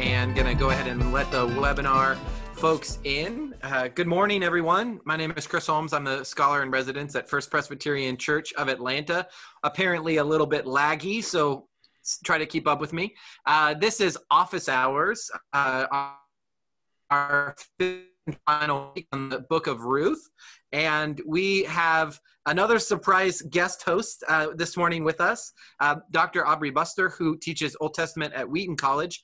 and going to go ahead and let the webinar folks in. Good morning, everyone. My name is Chris Holmes. I'm the scholar in residence at First Presbyterian Church of Atlanta. Apparently a little bit laggy, so try to keep up with me. This is office hours, our fifth and final week on the book of Ruth. And we have another surprise guest host this morning with us, Dr. Aubrey Buster, who teaches Old Testament at Wheaton College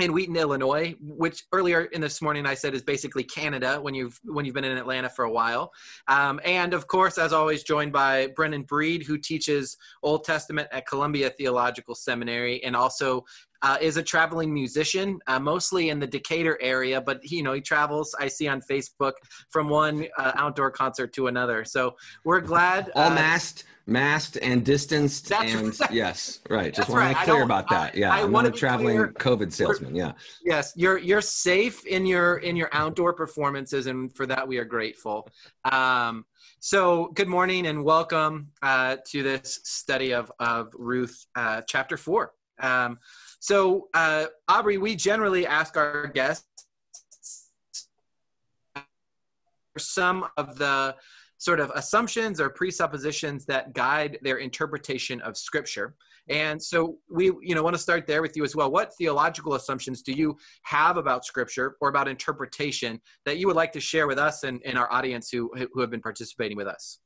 in Wheaton, Illinois, which earlier in this morning I said is basically Canada when you've been in Atlanta for a while. And of course, as always, joined by Brennan Breed, who teaches Old Testament at Columbia Theological Seminary and also is a traveling musician, mostly in the Decatur area, but he travels, I see on Facebook, from one outdoor concert to another. So we're glad. All masked and distanced. And right. Yes, right. Just want to make clear about that. Yeah, I'm not a traveling COVID salesman. Yeah. Yes, you're safe in your outdoor performances, and for that we are grateful. So good morning and welcome to this study of Ruth chapter 4. So, Aubrey, we generally ask our guests some of the sort of assumptions or presuppositions that guide their interpretation of Scripture. And so we, want to start there with you as well. What theological assumptions do you have about Scripture or about interpretation that you would like to share with us and our audience who have been participating with us?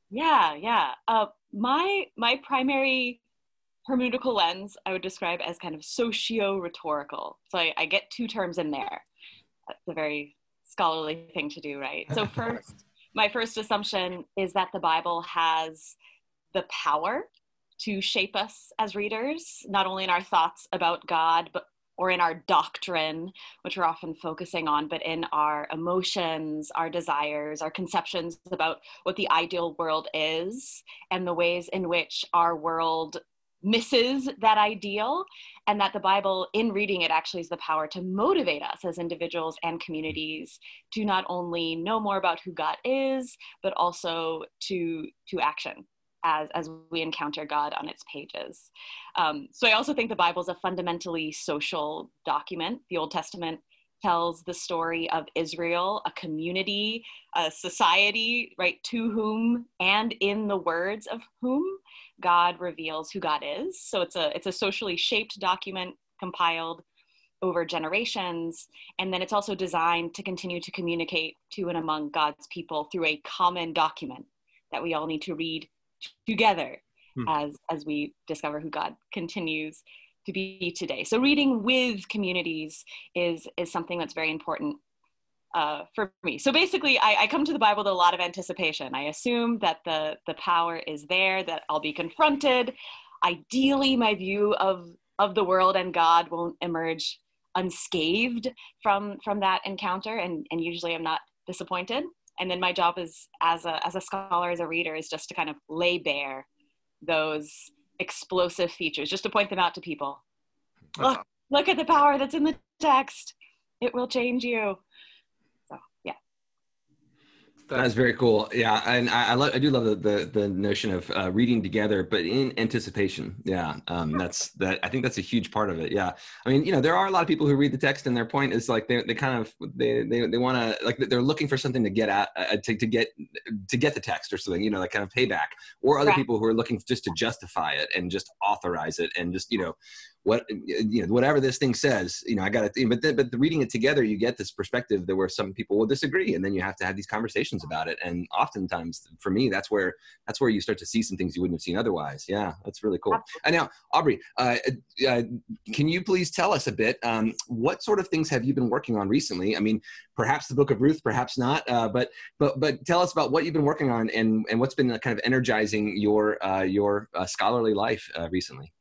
Yeah. My primary hermeneutical lens I would describe as kind of socio-rhetorical. So I get two terms in there. That's a very scholarly thing to do, right? So my first assumption is that the Bible has the power to shape us as readers, not only in our thoughts about God, or in our doctrine, which we're often focusing on, but in our emotions, our desires, our conceptions about what the ideal world is, and the ways in which our world misses that ideal, and that the Bible, in reading it, actually has the power to motivate us as individuals and communities to not only know more about who God is, but also to action as we encounter God on its pages. So I also think the Bible is a fundamentally social document. The Old Testament tells the story of Israel, a community, a society, right, to whom and in the words of whom God reveals who God is. So it's a socially shaped document compiled over generations. And then it's also designed to continue to communicate to and among God's people through a common document that we all need to read together as we discover who God continues to be today. So reading with communities is something that's very important for me. So basically, I come to the Bible with a lot of anticipation. I assume that the power is there, that I'll be confronted. Ideally, my view of the world and God won't emerge unscathed from that encounter, and usually I'm not disappointed. And then my job is as a scholar, as a reader, is just to kind of lay bare those explosive features, just to point them out to people. Look at the power that's in the text. It will change you. So, yeah. That's very cool. Yeah, and I do love the notion of reading together, but in anticipation. Yeah, I think that's a huge part of it. Yeah, I mean, there are a lot of people who read the text, and their point is like they want to, like, they're looking for something to get at to get the text or something, like kind of payback, or other people who are looking just to justify it and just authorize it and just whatever this thing says, I got it. But the reading it together, you get this perspective that where some people will disagree, and then you have to have these conversations about it. And oftentimes, for me, that's where you start to see some things you wouldn't have seen otherwise. Yeah, that's really cool. And now, Aubrey, can you please tell us a bit? What sort of things have you been working on recently? I mean, perhaps the Book of Ruth, perhaps not. But tell us about what you've been working on and what's been kind of energizing your scholarly life recently.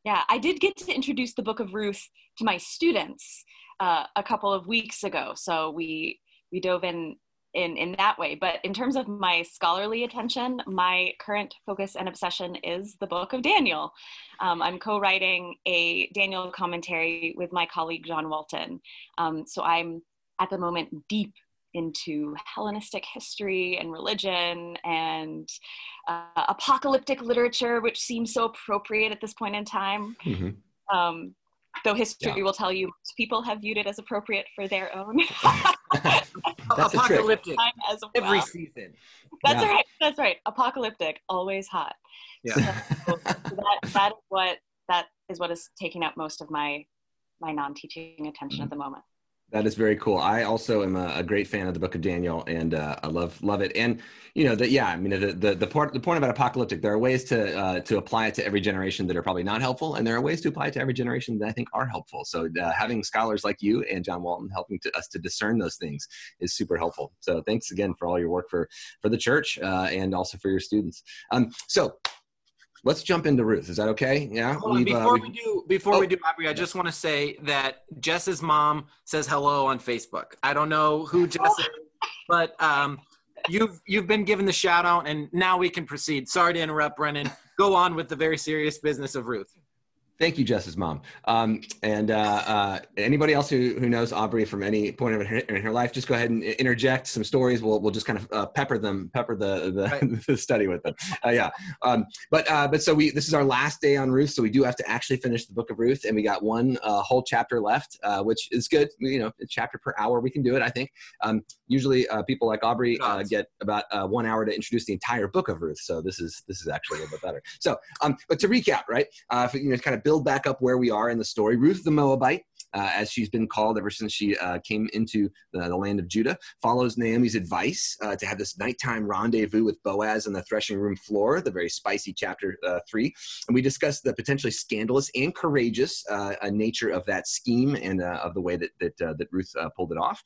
Yeah, I did get to introduce the Book of Ruth to my students a couple of weeks ago. So we dove in that way. But in terms of my scholarly attention, my current focus and obsession is the book of Daniel. I'm co-writing a Daniel commentary with my colleague, John Walton. So I'm at the moment deep into Hellenistic history and religion and apocalyptic literature, which seems so appropriate at this point in time. Mm-hmm. Though history will tell you most people have viewed it as appropriate for their own. That's apocalyptic as well. every season. That's right. That's right. Apocalyptic, always hot. Yeah. So that is what is taking up most of my non-teaching attention at the moment. That is very cool. I also am a great fan of the book of Daniel, and I love it. And the point about apocalyptic, there are ways to apply it to every generation that are probably not helpful, and there are ways to apply it to every generation that I think are helpful. So having scholars like you and John Walton helping us to discern those things is super helpful. So thanks again for all your work for the church and also for your students. So let's jump into Ruth. Is that okay? Yeah. Before we do, Aubrey, I just want to say that Jess's mom says hello on Facebook. I don't know who Jess is, but you've been given the shout out, and now we can proceed. Sorry to interrupt, Brennan. Go on with the very serious business of Ruth. Thank you, Jess's mom. And anybody else who knows Aubrey from any point in her life, just go ahead and interject some stories. We'll just kind of pepper the study with them. But so this is our last day on Ruth, so we do have to actually finish the book of Ruth, and we got one whole chapter left, which is good. A chapter per hour, we can do it, I think. Usually people like Aubrey get about 1 hour to introduce the entire book of Ruth, so this is actually a little bit better. So, but to recap, right? Kind of build back up where we are in the story. Ruth the Moabite, as she's been called ever since she came into the land of Judah, follows Naomi's advice to have this nighttime rendezvous with Boaz on the threshing room floor, the very spicy chapter 3. And we discussed the potentially scandalous and courageous nature of that scheme and of the way that Ruth pulled it off.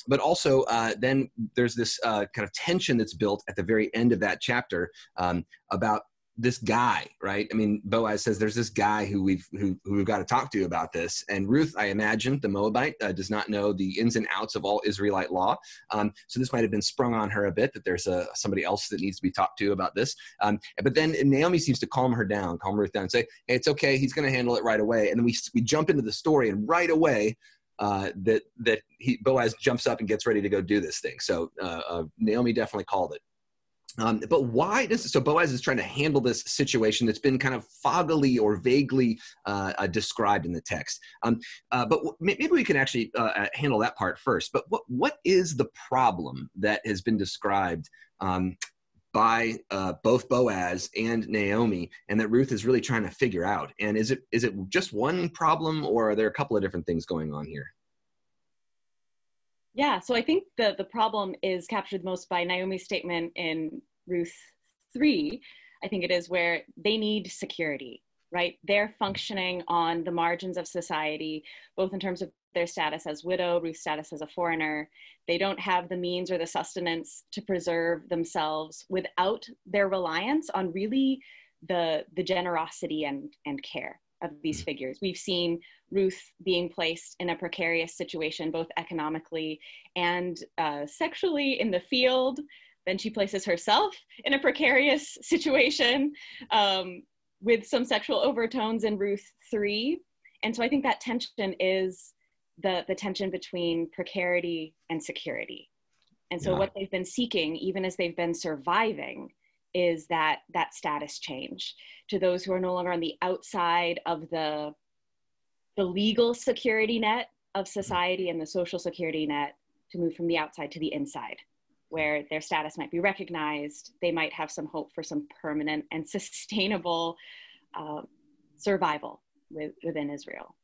But also then there's this kind of tension that's built at the very end of that chapter about this guy, right? I mean, Boaz says there's this guy who we've got to talk to about this. And Ruth, I imagine, the Moabite, does not know the ins and outs of all Israelite law. So this might have been sprung on her a bit, that there's somebody else that needs to be talked to about this. But then Naomi seems to calm Ruth down and say, hey, it's okay, he's going to handle it right away. And then we jump into the story, and right away, Boaz jumps up and gets ready to go do this thing. So Naomi definitely called it. But why so Boaz is trying to handle this situation that's been kind of foggily or vaguely described in the text. But maybe we can actually handle that part first. But what is the problem that has been described by both Boaz and Naomi, and that Ruth is really trying to figure out? And is it just one problem, or are there a couple of different things going on here? Yeah, so I think the problem is captured most by Naomi's statement in Ruth 3, I think it is, where they need security, right? They're functioning on the margins of society, both in terms of their status as widow, Ruth's status as a foreigner. They don't have the means or the sustenance to preserve themselves without their reliance on really the generosity and care of these figures. We've seen Ruth being placed in a precarious situation, both economically and sexually in the field. Then she places herself in a precarious situation with some sexual overtones in Ruth 3. And so I think that tension is the tension between precarity and security. And so what they've been seeking, even as they've been surviving, is that status change to those who are no longer on the outside of the legal security net of society and the social security net, to move from the outside to the inside, where their status might be recognized. They might have some hope for some permanent and sustainable survival within Israel.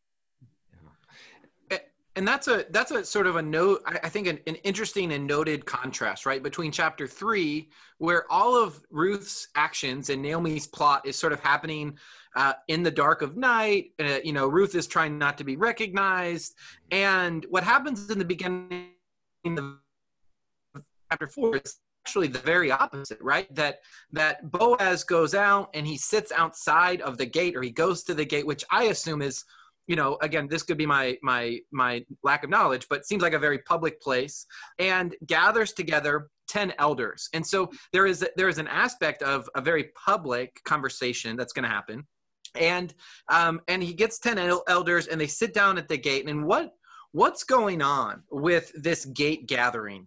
And that's a sort of a note, I think an interesting and noted contrast, right, between chapter 3, where all of Ruth's actions and Naomi's plot is sort of happening in the dark of night. Ruth is trying not to be recognized. And what happens in the beginning of chapter 4 is actually the very opposite, right? That Boaz goes out and he sits outside of the gate, or he goes to the gate, which I assume is, again, this could be my lack of knowledge, but it seems like a very public place, and gathers together 10 elders. And so there is an aspect of a very public conversation that's going to happen. And he gets 10 elders, and they sit down at the gate. And what what's going on with this gate gathering?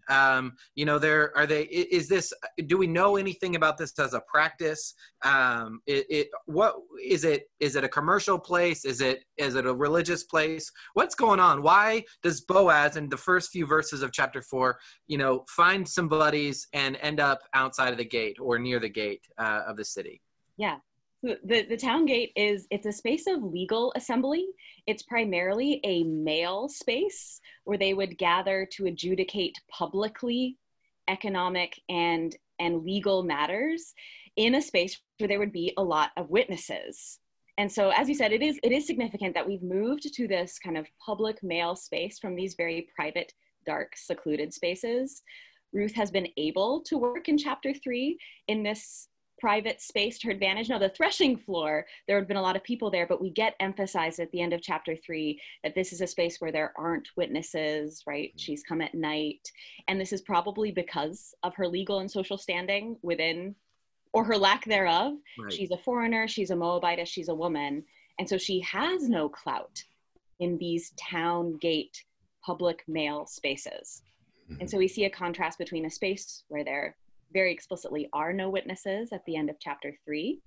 You know, do we know anything about this as a practice? What is it? Is it a commercial place? Is it a religious place? What's going on? Why does Boaz in the first few verses of chapter 4, you know, find some buddies and end up outside of the gate or near the gate of the city? Yeah. The town gate it's a space of legal assembly. It's primarily a male space where they would gather to adjudicate publicly economic and legal matters in a space where there would be a lot of witnesses. And so, as you said, it is significant that we've moved to this kind of public male space from these very private, dark, secluded spaces. Ruth has been able to work in chapter 3 in this private space to her advantage. Now, the threshing floor, there had been a lot of people there, but we get emphasized at the end of chapter 3 that this is a space where there aren't witnesses, right? She's come at night. And this is probably because of her legal and social standing within, or her lack thereof. Right. She's a foreigner, she's a Moabitess, she's a woman. And so she has no clout in these town gate public male spaces. Mm-hmm. And so we see a contrast between a space where there very explicitly are no witnesses at the end of chapter 3.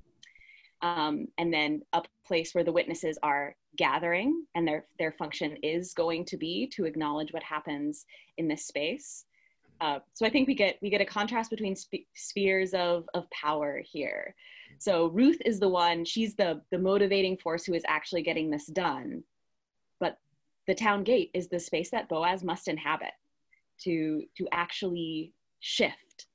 And then a place where the witnesses are gathering and their function is going to be to acknowledge what happens in this space. So I think we get a contrast between spheres of power here. So Ruth is the one, she's the motivating force who is actually getting this done. But the town gate is the space that Boaz must inhabit to actually shift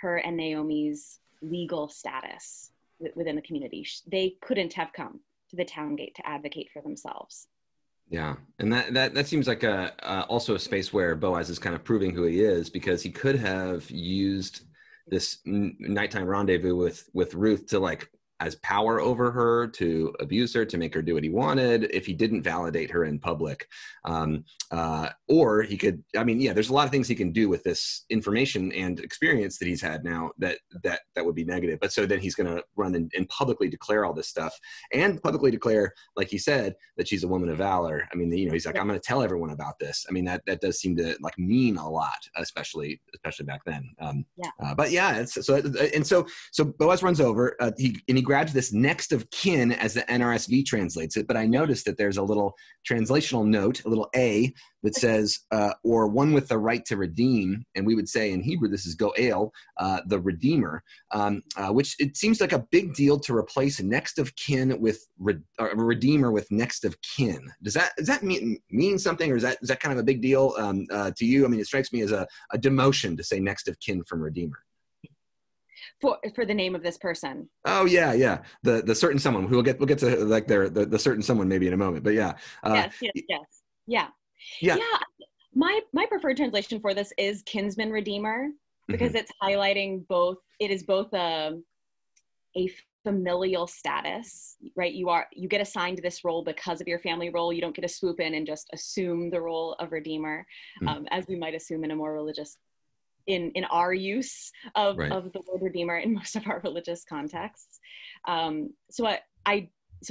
her and Naomi's legal status within the community. They couldn't have come to the town gate to advocate for themselves. Yeah, and that seems like also a space where Boaz is kind of proving who he is, because he could have used this nighttime rendezvous with Ruth to, like, as power over her, to abuse her, to make her do what he wanted if he didn't validate her in public. Or he could, I mean, yeah, there's a lot of things he can do with this information and experience that he's had now that would be negative. But so then he's going to run and publicly declare all this stuff, and publicly declare, like he said, that she's a woman of valor. I mean, you know, he's like, I'm going to tell everyone about this. I mean, that does seem to, like, mean a lot, especially back then. But yeah, so Boaz runs over, he grabs this next of kin, as the NRSV translates it, but I noticed that there's a little translational note, a little A, that says, or one with the right to redeem, and we would say in Hebrew, this is Goel, the Redeemer, which it seems like a big deal to replace next of kin with Redeemer with next of kin. Does that mean something, or is that kind of a big deal to you? I mean, it strikes me as a demotion to say next of kin from Redeemer. For the name of this person. Oh yeah. The certain someone. We'll get to, like, the certain someone maybe in a moment. But yeah. Yeah. My preferred translation for this is kinsman redeemer, because it's highlighting both. It is both a familial status, right? You get assigned this role because of your family role. You don't get to swoop in and just assume the role of redeemer, as we might assume in a more religious. In our use of the word redeemer in most of our religious contexts. So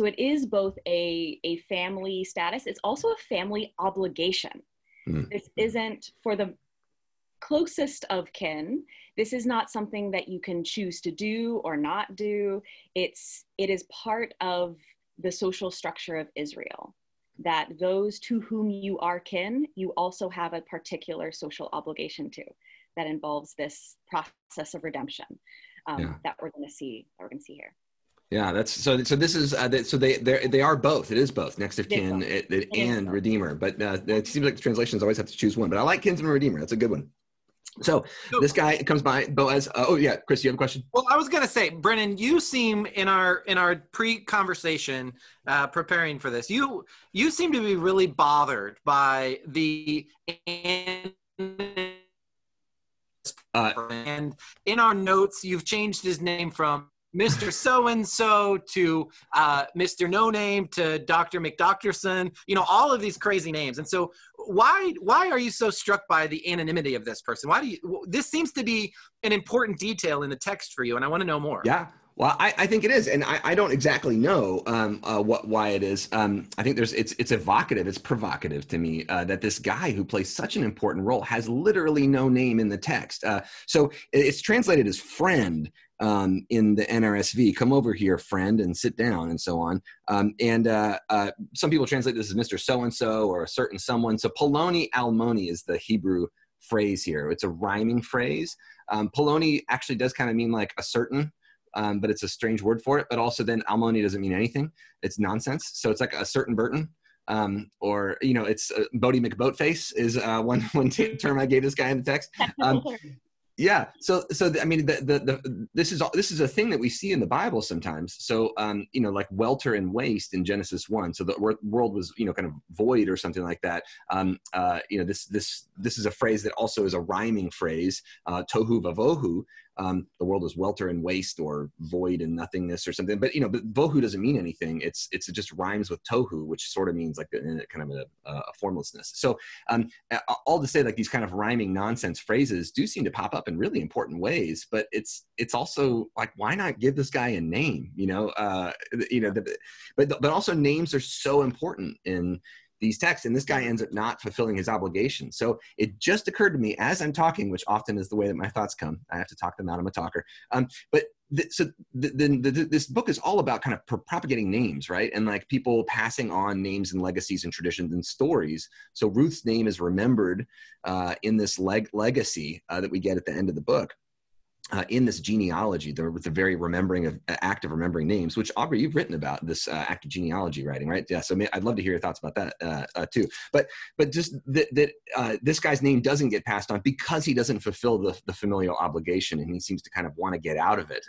it is both a family status. It's also a family obligation. This isn't for the closest of kin. This is not something that you can choose to do or not do. It is part of the social structure of Israel, that those to whom you are kin, you also have a particular social obligation to. That involves this process of redemption that we're going to see here. Yeah, that's so. This is so they are both. It is both next of kin and redeemer. But it seems like the translations always have to choose one. But I like kinsman and redeemer. That's a good one. So this guy comes by, Boaz. Oh yeah, Chris, you have a question? Well, I was going to say, Brennan, you seem in our pre-conversation preparing for this, you seem to be really bothered by the. And in our notes, you've changed his name from Mr. So-and-so to Mr. No Name to Dr. McDoctorson, you know, all of these crazy names. And so why are you so struck by the anonymity of this person? This seems to be an important detail in the text for you, and I want to know more. Yeah. Well, I think it is, and I don't exactly know why it is. I think it's evocative, it's provocative to me that this guy who plays such an important role has literally no name in the text. So it's translated as friend in the NRSV. Come over here, friend, and sit down, and so on. Some people translate this as Mr. So-and-so or a certain someone. So Poloni Almoni is the Hebrew phrase here. It's a rhyming phrase. Poloni actually does kind of mean like a certain. But it's a strange word for it. But also then Almoni doesn't mean anything. It's nonsense. So it's like a certain Burton, or, you know, it's Bodie McBoatface is one term I gave this guy in the text. Yeah. So I mean, this is a thing that we see in the Bible sometimes. So, you know, like welter and waste in Genesis 1. So the world was, you know, kind of void or something like that. You know, this is a phrase that also is a rhyming phrase, tohu vavohu. The world was welter and waste or void and nothingness or something. But, you know, but vohu doesn't mean anything. It just rhymes with tohu, which sort of means like kind of a formlessness. So all to say, like, these kind of rhyming nonsense phrases do seem to pop up in really important ways. But it's also like, why not give this guy a name? You know, but also names are so important in these texts, and this guy ends up not fulfilling his obligation. So it just occurred to me as I'm talking, which often is the way that my thoughts come. I have to talk them out. I'm a talker. This book is all about kind of propagating names, right? And like people passing on names and legacies and traditions and stories. So Ruth's name is remembered in this legacy that we get at the end of the book. In this genealogy, with the very act of remembering names, which Aubrey, you've written about this act of genealogy writing, right? Yeah. So I'd love to hear your thoughts about that too. But just that this guy's name doesn't get passed on because he doesn't fulfill the familial obligation, and he seems to kind of want to get out of it.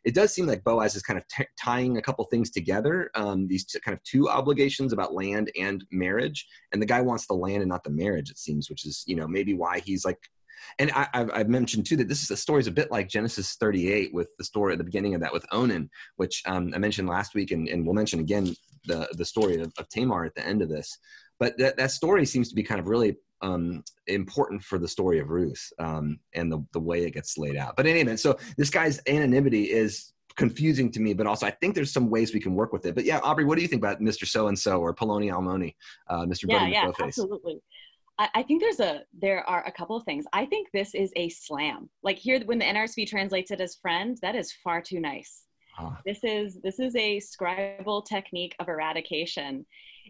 It does seem like Boaz is kind of tying a couple things together, these kind of two obligations about land and marriage, and the guy wants the land and not the marriage, it seems, which is, you know, maybe why he's like. And I've mentioned too that the story is a bit like Genesis 38 with the story at the beginning of that with Onan, which I mentioned last week, and we'll mention again the story of Tamar at the end of this. But that story seems to be kind of really important for the story of Ruth and the way it gets laid out. But anyway, so this guy's anonymity is confusing to me, but also I think there's some ways we can work with it. But yeah, Aubrey, what do you think about Mr. So-and-so or Poloni Almoni, Mr. Buddy McBoatface? Absolutely. I think there are a couple of things. I think this is a slam. Like here, when the NRSV translates it as friend, that is far too nice. This is a scribal technique of eradication.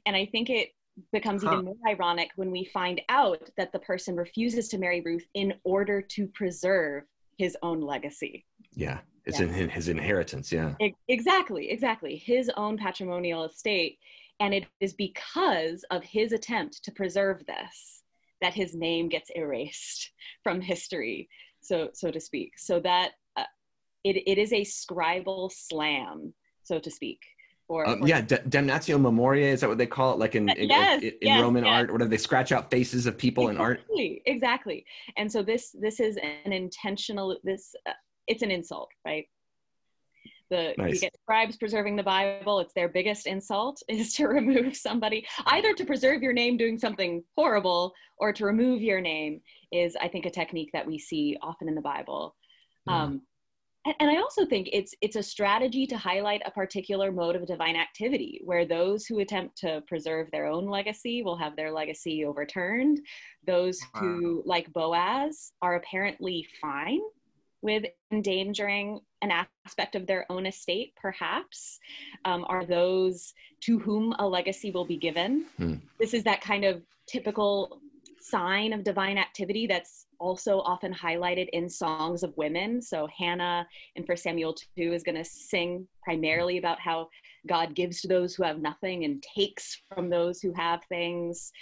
And I think it becomes even more ironic when we find out that the person refuses to marry Ruth in order to preserve his own legacy. Yeah, it's in his inheritance, yeah. Exactly. His own patrimonial estate. And it is because of his attempt to preserve this that his name gets erased from history, so to speak. So that it is a scribal slam, so to speak. Damnatio Memoriae, is that what they call it? Like in Roman art, or do they scratch out faces of people in art? Exactly. And so this is an intentional. It's an insult, right? Nice. You get scribes preserving the Bible. It's their biggest insult is to remove somebody, either to preserve your name doing something horrible or to remove your name is, I think, a technique that we see often in the Bible. And I also think it's a strategy to highlight a particular mode of divine activity, where those who attempt to preserve their own legacy will have their legacy overturned. Those who, like Boaz, are apparently fine with endangering an aspect of their own estate, perhaps, are those to whom a legacy will be given. This is that kind of typical sign of divine activity that's also often highlighted in songs of women. So Hannah in 1 Samuel 2 is going to sing primarily about how God gives to those who have nothing and takes from those who have things.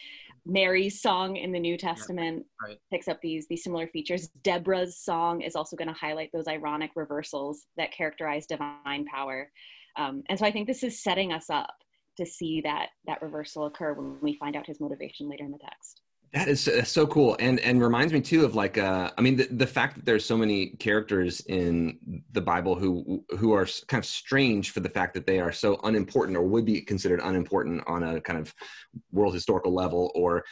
Mary's song in the New Testament picks up these similar features. Deborah's song is also going to highlight those ironic reversals that characterize divine power. And so I think this is setting us up to see that reversal occur when we find out his motivation later in the text. That is so cool, and reminds me too of like I mean the fact that there's so many characters in the Bible who are kind of strange for the fact that they are so unimportant or would be considered unimportant on a kind of world historical level, or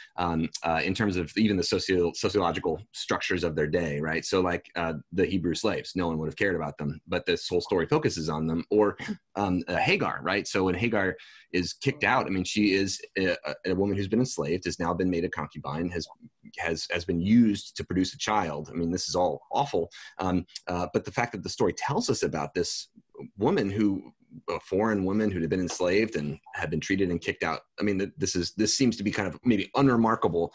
in terms of even the sociological structures of their day, right? So like the Hebrew slaves, no one would have cared about them, but this whole story focuses on them. Or Hagar, right? So when Hagar is kicked out, I mean, she is a woman who's been enslaved, has now been made a concubine, has been used to produce a child. I mean, this is all awful. But the fact that the story tells us about this woman a foreign woman who had been enslaved and had been treated and kicked out. I mean, this seems to be kind of maybe unremarkable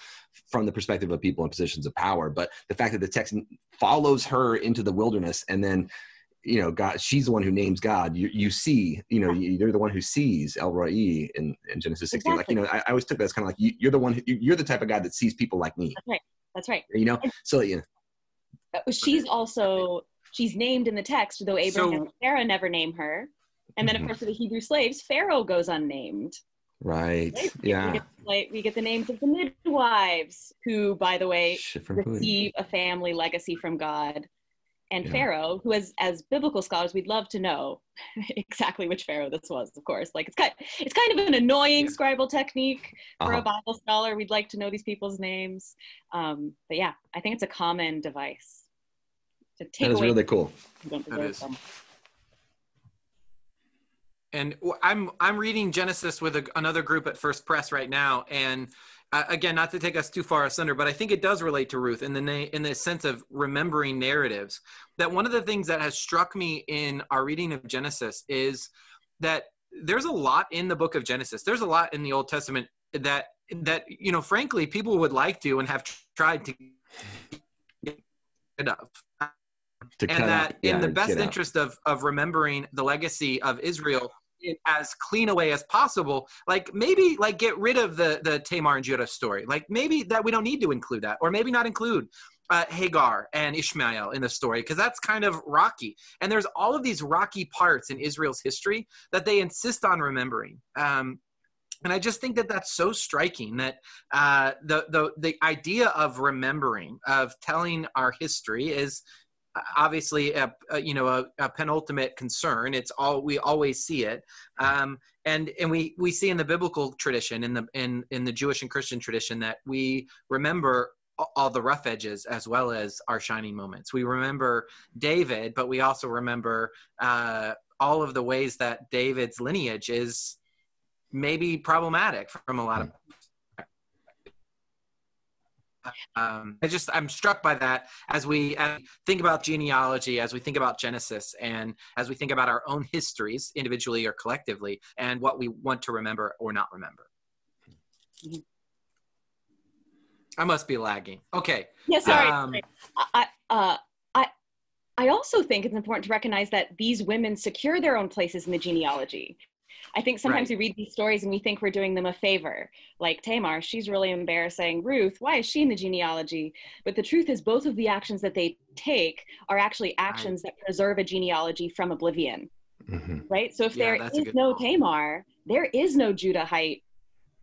from the perspective of people in positions of power. But the fact that the text follows her into the wilderness, and then, you know, God, she's the one who names God. You see, you know, you're the one who sees El Roi in Genesis 16. Exactly. Like, you know, I always took that as kind of like, you're the one, you're the type of God that sees people like me. That's right. That's right. You know, so, you know. She's named in the text, though Abraham and Sarah never name her. And then, of course, for the Hebrew slaves, Pharaoh goes unnamed. Right. Yeah. We get the names of the midwives, who, by the way, receive a family legacy from God. And Pharaoh, who as biblical scholars, we'd love to know exactly which Pharaoh this was, of course. Like, it's kind of an annoying scribal technique for a Bible scholar. We'd like to know these people's names. But yeah, I think it's a common device to take away. That is really cool. That is. And I'm reading Genesis with another group at First Press right now, and again, not to take us too far asunder, but I think it does relate to Ruth in the sense of remembering narratives. That one of the things that has struck me in our reading of Genesis is that there's a lot in the book of Genesis. There's a lot in the Old Testament that you know, frankly, people would like to and have tried to get rid of. And that in the best interest of remembering the legacy of Israel in as clean a way as possible, like maybe like get rid of the Tamar and Judah story. Like maybe that we don't need to include that, or maybe not include Hagar and Ishmael in the story, because that's kind of rocky. And there's all of these rocky parts in Israel's history that they insist on remembering. And I just think that that's so striking, that the idea of remembering, of telling our history, is obviously a penultimate concern. It's all, we always see it, and we see in the biblical tradition, in the Jewish and Christian tradition, that we remember all the rough edges as well as our shining moments. We remember David, but we also remember all of the ways that David's lineage is maybe problematic from a lot of I'm struck by that as we think about genealogy, as we think about Genesis, and as we think about our own histories individually or collectively, and what we want to remember or not remember. I must be lagging. Okay. Yeah, sorry. I also think it's important to recognize that these women secure their own places in the genealogy. I think sometimes we read these stories and we think we're doing them a favor. Like Tamar, she's really embarrassing Ruth. Why is she in the genealogy? But the truth is, both of the actions that they take are actually actions that preserve a genealogy from oblivion. Right? So if there is no Tamar, there is no Judahite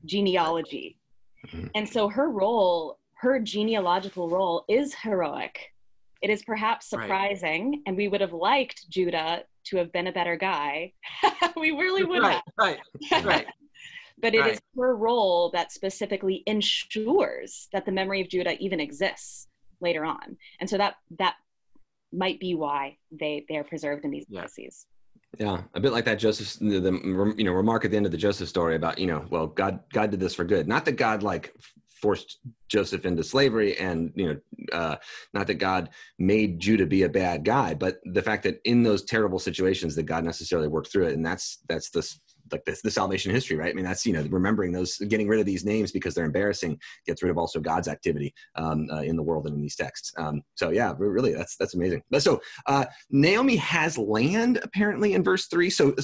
genealogy. And so her role, her genealogical role, is heroic. It is perhaps surprising, and we would have liked Judah to have been a better guy. We really would have. Right. But it is her role that specifically ensures that the memory of Judah even exists later on. And so that might be why they're preserved in these legacies. Yeah, a bit like that Joseph, remark at the end of the Joseph story about, well, God did this for good. Not that God forced Joseph into slavery, and not that God made Judah be a bad guy, but the fact that in those terrible situations that God necessarily worked through it. And that's the salvation history, right? I mean, that's, remembering those, getting rid of these names because they're embarrassing, gets rid of also God's activity in the world and in these texts. So yeah, really, that's amazing. But so Naomi has land apparently in verse 3. So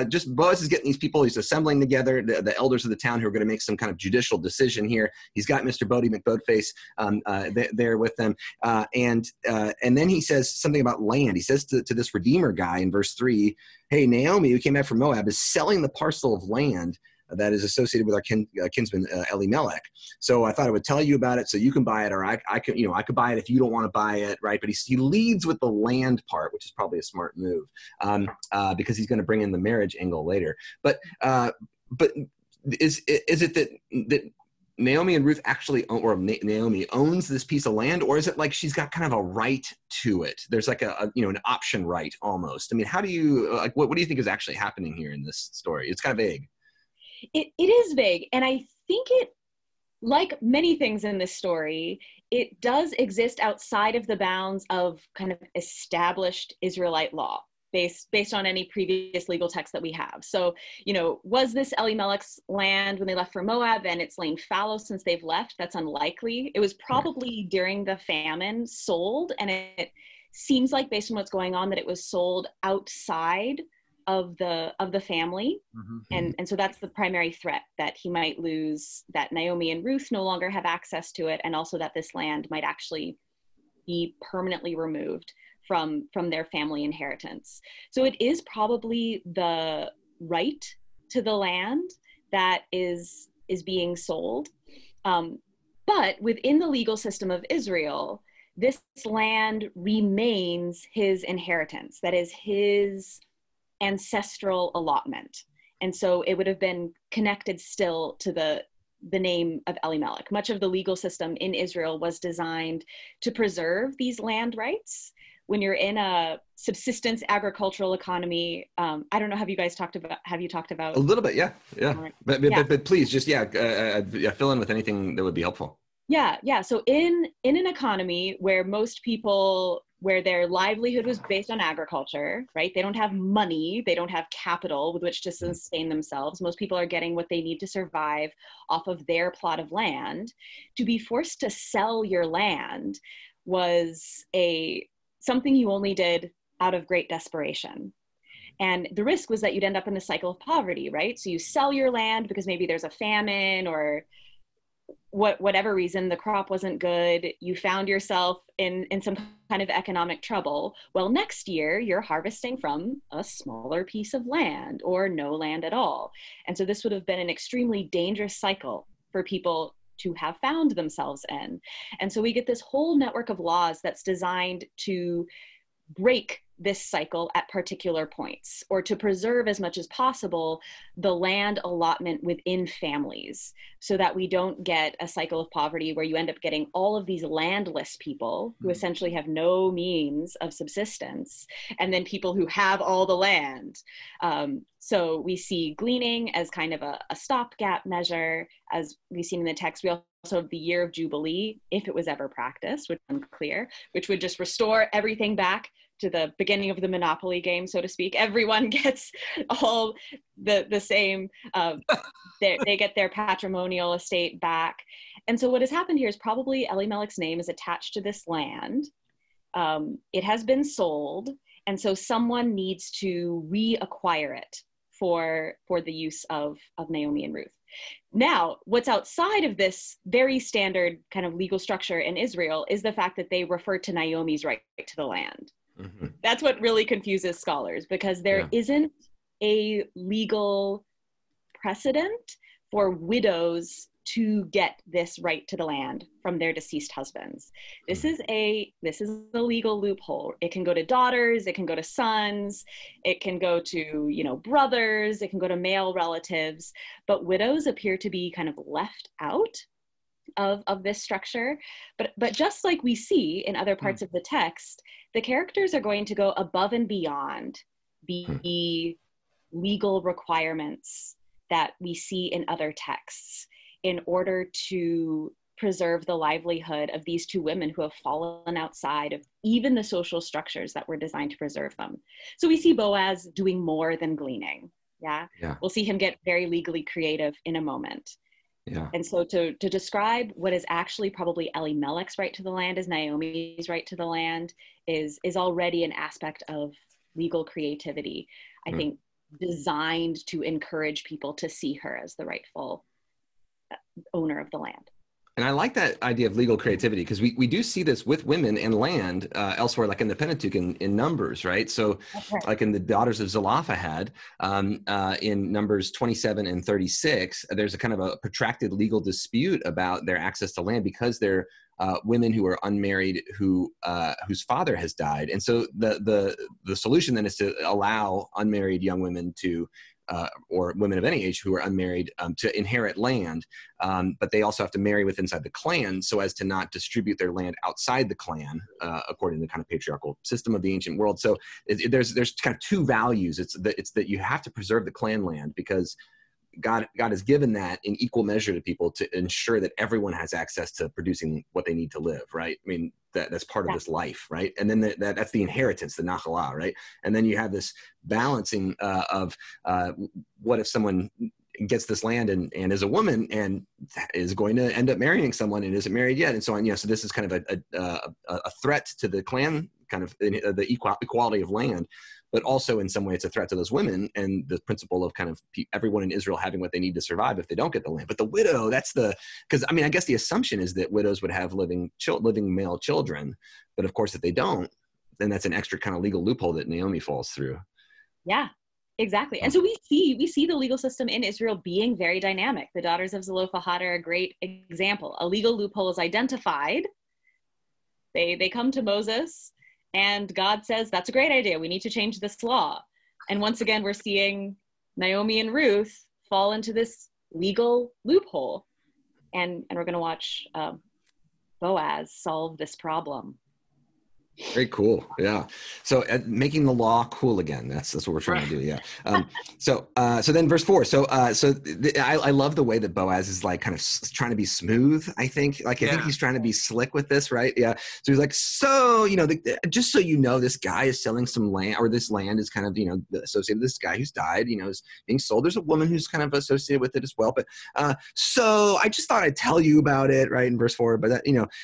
just Boaz is getting these people, he's assembling together the elders of the town who are going to make some kind of judicial decision here. He's got Mr. Bodie McBoatface there with them. And then he says something about land. He says to this Redeemer guy in verse 3, hey, Naomi, who came back from Moab, is selling the parcel of land that is associated with our kinsman Elimelech. So I thought I would tell you about it so you can buy it, or I could buy it if you don't want to buy it, right? But he leads with the land part, which is probably a smart move, because he's going to bring in the marriage angle later. But is it that Naomi and Ruth actually Naomi owns this piece of land, or is it like she's got kind of a right to it? There's like an option right almost. I mean, how do you what do you think is actually happening here in this story? It's kind of vague. It is vague, and I think it, like many things in this story, it does exist outside of the bounds of kind of established Israelite law, based on any previous legal text that we have. So, was this Elimelech's land when they left for Moab, and it's lain fallow since they've left? That's unlikely. It was probably during the famine sold, and it seems like, based on what's going on, that it was sold outside of the family. Mm-hmm. And so that's the primary threat, that he might lose, that Naomi and Ruth no longer have access to it, and also that this land might actually be permanently removed from their family inheritance. So it is probably the right to the land that is being sold. But within the legal system of Israel, this land remains his inheritance. That is his ancestral allotment. And so it would have been connected still to the name of Elimelech. Much of the legal system in Israel was designed to preserve these land rights. When you're in a subsistence agricultural economy, I don't know, have you talked about? A little bit, yeah. Right. But please just, fill in with anything that would be helpful. Yeah. So in an economy where their livelihood was based on agriculture, right? They don't have money, they don't have capital with which to sustain themselves. Most people are getting what they need to survive off of their plot of land. To be forced to sell your land was something you only did out of great desperation. And the risk was that you'd end up in a cycle of poverty, right? So you sell your land because maybe there's a famine, or whatever reason, the crop wasn't good, you found yourself in some kind of economic trouble. Well, next year you're harvesting from a smaller piece of land or no land at all. And so this would have been an extremely dangerous cycle for people to have found themselves in. And so we get this whole network of laws that's designed to break this cycle at particular points, or to preserve as much as possible the land allotment within families, so that we don't get a cycle of poverty where you end up getting all of these landless people who essentially have no means of subsistence, and then people who have all the land. So we see gleaning as kind of a stopgap measure, as we've seen in the text. We also have the year of Jubilee, if it was ever practiced, which is unclear, which would just restore everything back to the beginning of the Monopoly game, so to speak. Everyone gets all the same, they get their patrimonial estate back. And so what has happened here is probably Elimelech's name is attached to this land. It has been sold, and so someone needs to reacquire it for the use of Naomi and Ruth. Now, what's outside of this very standard kind of legal structure in Israel is the fact that they refer to Naomi's right to the land. Mm-hmm. That's what really confuses scholars, because there isn't a legal precedent for widows to get this right to the land from their deceased husbands. This is a legal loophole. It can go to daughters, it can go to sons, it can go to, brothers, it can go to male relatives, but widows appear to be kind of left out of this structure. But just like we see in other parts of the text, the characters are going to go above and beyond the legal requirements that we see in other texts in order to preserve the livelihood of these two women who have fallen outside of even the social structures that were designed to preserve them. So we see Boaz doing more than gleaning. Yeah. We'll see him get very legally creative in a moment. Yeah. And so to describe what is actually probably Elimelech's right to the land as Naomi's right to the land is already an aspect of legal creativity, I think, designed to encourage people to see her as the rightful owner of the land. And I like that idea of legal creativity, because we do see this with women and land elsewhere, like in the Pentateuch in Numbers, right? So like in the daughters of Zelophehad, in Numbers 27 and 36, there's a kind of a protracted legal dispute about their access to land because they're women who are unmarried whose father has died. And so the solution then is to allow unmarried young women to or women of any age who are unmarried to inherit land, but they also have to marry within inside the clan so as to not distribute their land outside the clan, according to the kind of patriarchal system of the ancient world. So there's kind of two values. It's that you have to preserve the clan land because God has given that in equal measure to people to ensure that everyone has access to producing what they need to live, right? I mean, that's part of this life, right? And then that's the inheritance, the nachalah, right? And then you have this balancing of what if someone gets this land and is a woman and is going to end up marrying someone and isn't married yet, and so on. Yeah, so this is kind of a threat to the clan, kind of the equality of land. But also in some way it's a threat to those women and the principle of kind of everyone in Israel having what they need to survive if they don't get the land. But the widow, because I mean, I guess the assumption is that widows would have living male children. But of course, if they don't, then that's an extra kind of legal loophole that Naomi falls through. Yeah, exactly. And so we see the legal system in Israel being very dynamic. The daughters of Zelophehad are a great example. A legal loophole is identified. They come to Moses, and God says, that's a great idea. We need to change this law. And once again, we're seeing Naomi and Ruth fall into this legal loophole. And we're going to watch Boaz solve this problem. Very cool. Yeah. So making the law cool again. That's what we're trying to do. Yeah. So then verse 4. I love the way that Boaz is like kind of trying to be smooth. I think he's trying to be slick with this, right? Yeah. So he's like, just so you know, this guy is selling some land, or this land is kind of, associated with this guy who's died, is being sold. There's a woman who's kind of associated with it as well. But so I just thought I'd tell you about it, right? In verse 4, but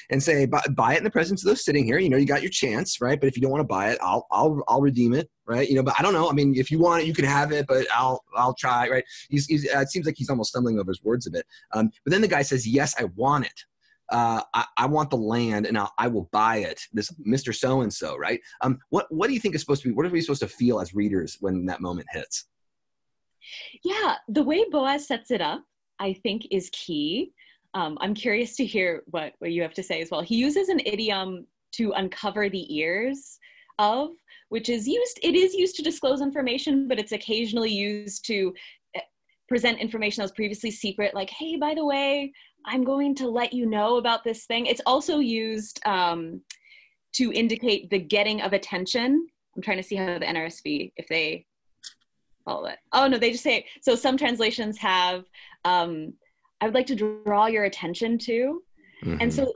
and say, buy it in the presence of those sitting here. You got your chance, right? But if you don't want to buy it, I'll redeem it, right? But I don't know. I mean, if you want it, you can have it, but I'll try, right? It seems like he's almost stumbling over his words a bit. But then the guy says, yes, I want it. I want the land, and I will buy it. This Mr. So-and-so, right? What do you think is supposed to be? What are we supposed to feel as readers when that moment hits? Yeah, the way Boaz sets it up, I think, is key. I'm curious to hear what you have to say as well. He uses an idiom to uncover the ears of, which is used to disclose information, but it's occasionally used to present information that was previously secret, like, hey, by the way, I'm going to let you know about this thing. It's also used to indicate the getting of attention. I'm trying to see how the NRSV, if they follow it. Oh, no, they just say, so some translations have, I would like to draw your attention to. Mm-hmm. And so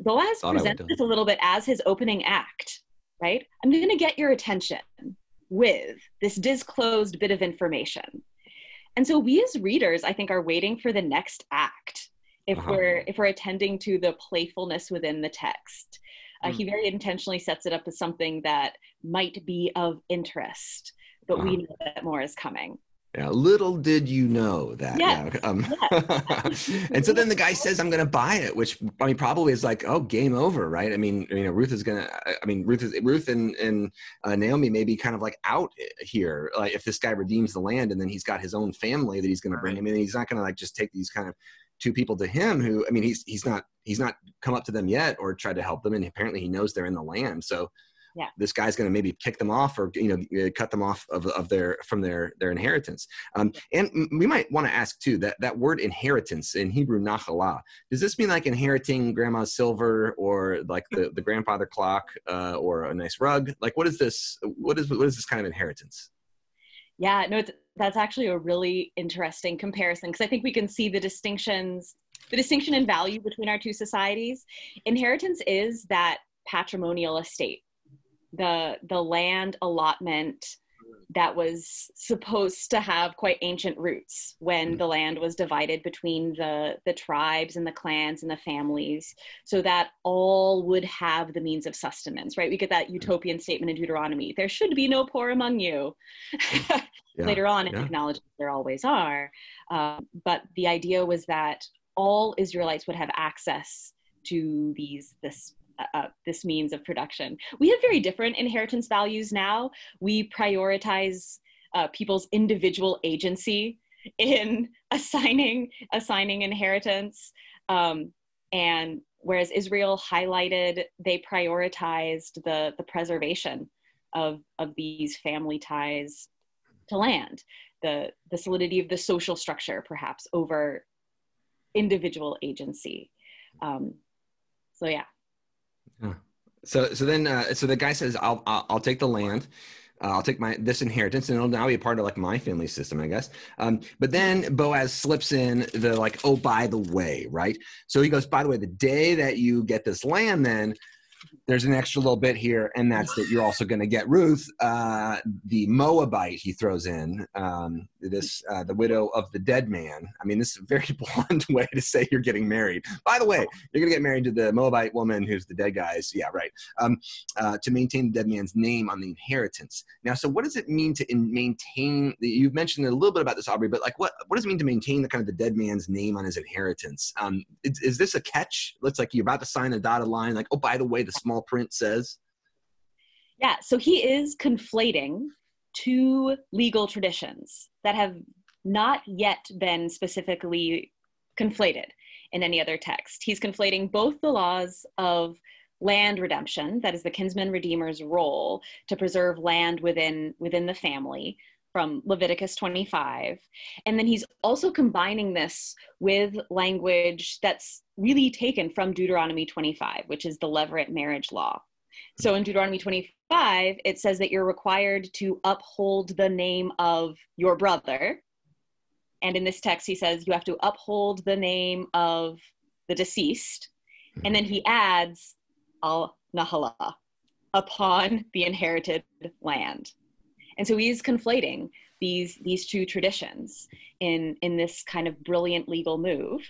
Boaz presents this a little bit as his opening act, right? I'm going to get your attention with this disclosed bit of information. And so we as readers, I think, are waiting for the next act if we're attending to the playfulness within the text. He very intentionally sets it up as something that might be of interest, but we know that more is coming. Yeah, little did you know that. Yes. And so then the guy says, I'm going to buy it, which I mean, probably is like, oh, game over, right? I mean, Ruth and Naomi may be kind of like out here. Like if this guy redeems the land and then he's got his own family that he's going to bring him in, he's not going to like just take these kind of two people to him who, I mean, he's not come up to them yet or tried to help them. And apparently he knows they're in the land. So yeah, this guy's going to maybe kick them off or cut them off from their inheritance. And we might want to ask too that word inheritance in Hebrew nachalah, does this mean like inheriting grandma's silver or like the grandfather clock or a nice rug? Like what is this kind of inheritance? Yeah, no, that's actually a really interesting comparison because I think we can see the distinction in value between our two societies. Inheritance is that patrimonial estate. The land allotment that was supposed to have quite ancient roots when the land was divided between the tribes and the clans and the families, so that all would have the means of sustenance, right? We get that utopian statement in Deuteronomy, there should be no poor among you. Later on, it acknowledges there always are. But the idea was that all Israelites would have access to this means of production. We have very different inheritance values now. We prioritize people's individual agency in assigning inheritance, and whereas Israel highlighted, they prioritized the preservation of these family ties to land, the solidity of the social structure, perhaps, over individual agency. So yeah. So then the guy says, I'll take the land. I'll take this inheritance, and it'll now be a part of like my family system, I guess. But then Boaz slips in the like, oh, by the way, right? So he goes, by the way, the day that you get this land, then there's an extra little bit here, and that's that you're also going to get Ruth, the Moabite. He throws in the widow of the dead man. I mean, this is a very blunt way to say you're getting married. By the way, you're going to get married to the Moabite woman who's the dead guy's. Yeah, right. To maintain the dead man's name on the inheritance. Now, so what does it mean to maintain? You've mentioned a little bit about this, Aubrey, but like, what does it mean to maintain the kind of the dead man's name on his inheritance? Is this a catch? Looks like you're about to sign a dotted line. Like, oh, by the way, the small print says. Yeah, so he is conflating two legal traditions that have not yet been specifically conflated in any other text. He's conflating both the laws of land redemption, that is the kinsman redeemer's role to preserve land within the family, from Leviticus 25. And then he's also combining this with language that's really taken from Deuteronomy 25, which is the levirate marriage law. So in Deuteronomy 25, it says that you're required to uphold the name of your brother. And in this text, he says you have to uphold the name of the deceased. And then he adds al-nahala, upon the inherited land. And so he's conflating these two traditions in this kind of brilliant legal move.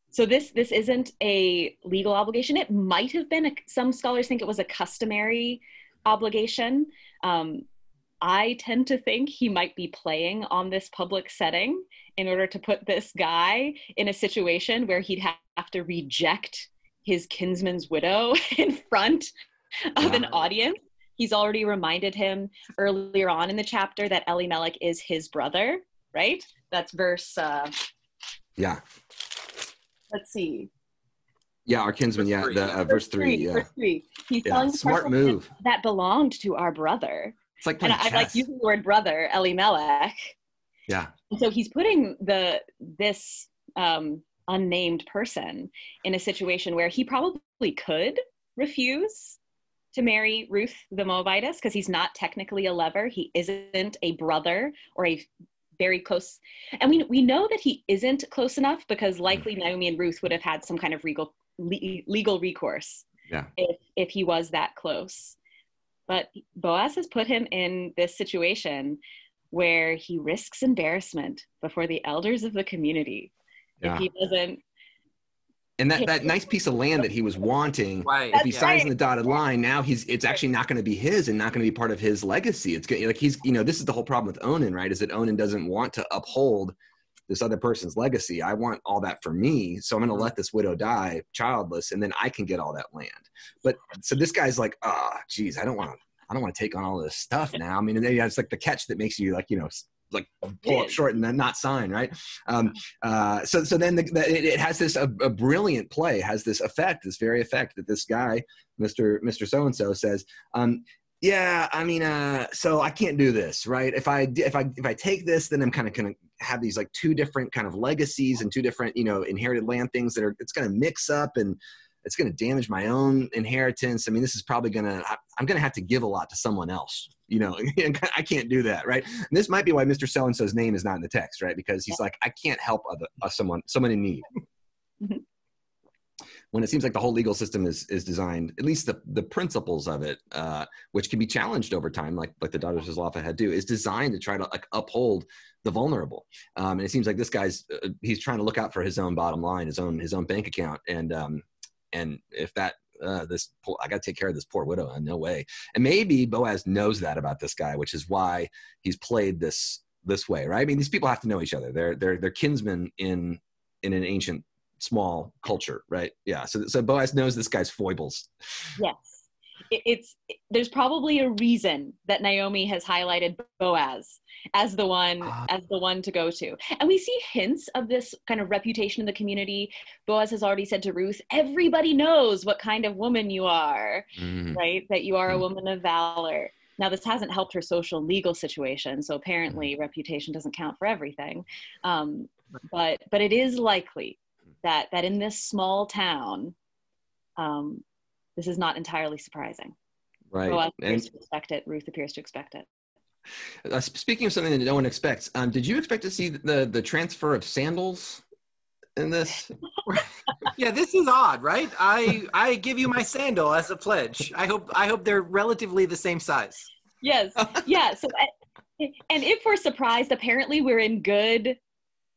So this isn't a legal obligation. It might have been, some scholars think it was a customary obligation. I tend to think he might be playing on this public setting in order to put this guy in a situation where he'd have to reject his kinsman's widow in front of an audience. He's already reminded him earlier on in the chapter that Elimelech is his brother, right? That's verse... Let's see. Yeah, our kinsman, verse 3. Yeah. Verse 3. He's telling the smart move that belonged to our brother. It's like, and I like using the word brother, Elimelech. Yeah. And so he's putting this unnamed person in a situation where he probably could refuse to marry Ruth the Moabitess, because he's not technically a lover. He isn't a brother or a very close. And we know that he isn't close enough because likely Naomi and Ruth would have had some kind of legal recourse if he was that close. But Boaz has put him in this situation where he risks embarrassment before the elders of the community if he doesn't. And that nice piece of land that he was wanting, if he signs in the dotted line, now it's actually not going to be his and not going to be part of his legacy. It's like this is the whole problem with Onan, right? Is that Onan doesn't want to uphold this other person's legacy. I want all that for me, so I'm going to let this widow die childless, and then I can get all that land. But so this guy's like, geez, I don't want to take on all this stuff now. I mean, it's like the catch that makes you like pull up short and then not sign, right? So then it has this a brilliant play, has this effect, this very effect that this guy, Mr. So-and-so says, so I can't do this, right? If I take this, then I'm kind of going to have these like two different kind of legacies and two different, inherited land things that it's going to mix up and it's going to damage my own inheritance. I mean, this is probably I'm going to have to give a lot to someone else, I can't do that. Right. And this might be why Mr. So-and-so's name is not in the text, right? Because he's like, I can't help someone in need. When it seems like the whole legal system is designed, at least the principles of it, which can be challenged over time, like the daughters of Zelophehad had do, is designed to try to uphold the vulnerable. And it seems like this guy's, he's trying to look out for his own bottom line, his own bank account. And if that, I got to take care of this poor widow, no way. And maybe Boaz knows that about this guy, which is why he's played this way, right? I mean, these people have to know each other. They're kinsmen in in an ancient small culture, right? Yeah. So Boaz knows this guy's foibles. Yes. There's probably a reason that Naomi has highlighted Boaz as the one to go to. And we see hints of this kind of reputation in the community. Boaz has already said to Ruth, everybody knows what kind of woman you are, right? That you are a woman of valor. Now, this hasn't helped her social and legal situation, so apparently reputation doesn't count for everything. But it is likely that in this small town, this is not entirely surprising. Right. Boaz appears to expect it. Ruth appears to expect it. Speaking of something that no one expects, did you expect to see the transfer of sandals in this? Yeah, this is odd, right? I give you my sandal as a pledge. I hope they're relatively the same size. Yes. Yeah. So, and if we're surprised, apparently we're in good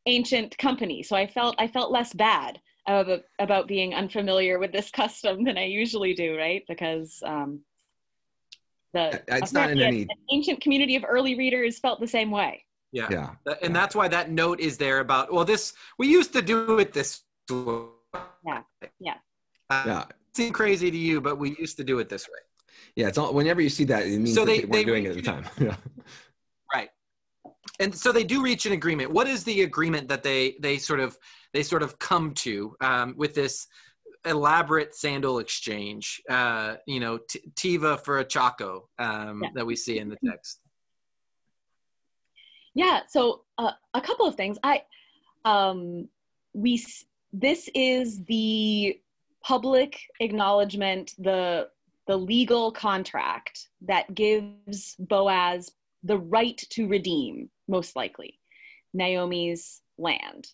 ancient company. So I felt less bad about being unfamiliar with this custom than I usually do, right? Because it's not in any an ancient community of early readers felt the same way. Yeah. And that's why that note is there about, well, we used to do it this way. Yeah. It seemed crazy to you, but we used to do it this way. Yeah, it's all, whenever you see that, it means they weren't doing it at the time. Yeah. Right. And so they do reach an agreement. What is the agreement that they sort of come to with this elaborate sandal exchange? Tiva for a Chaco that we see in the text. Yeah. So a couple of things. This is the public acknowledgement, the legal contract that gives Boaz the right to redeem, most likely, Naomi's land.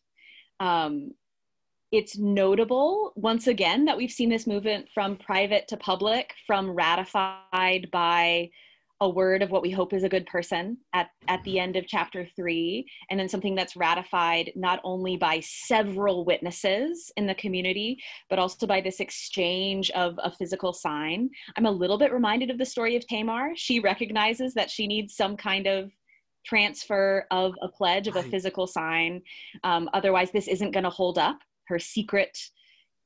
It's notable, once again, that we've seen this movement from private to public, from ratified by a word of what we hope is a good person at the end of chapter 3, and then something that's ratified not only by several witnesses in the community, but also by this exchange of a physical sign. I'm a little bit reminded of the story of Tamar. She recognizes that she needs some kind of transfer of a pledge, of a physical sign. Otherwise, this isn't going to hold up. Her secret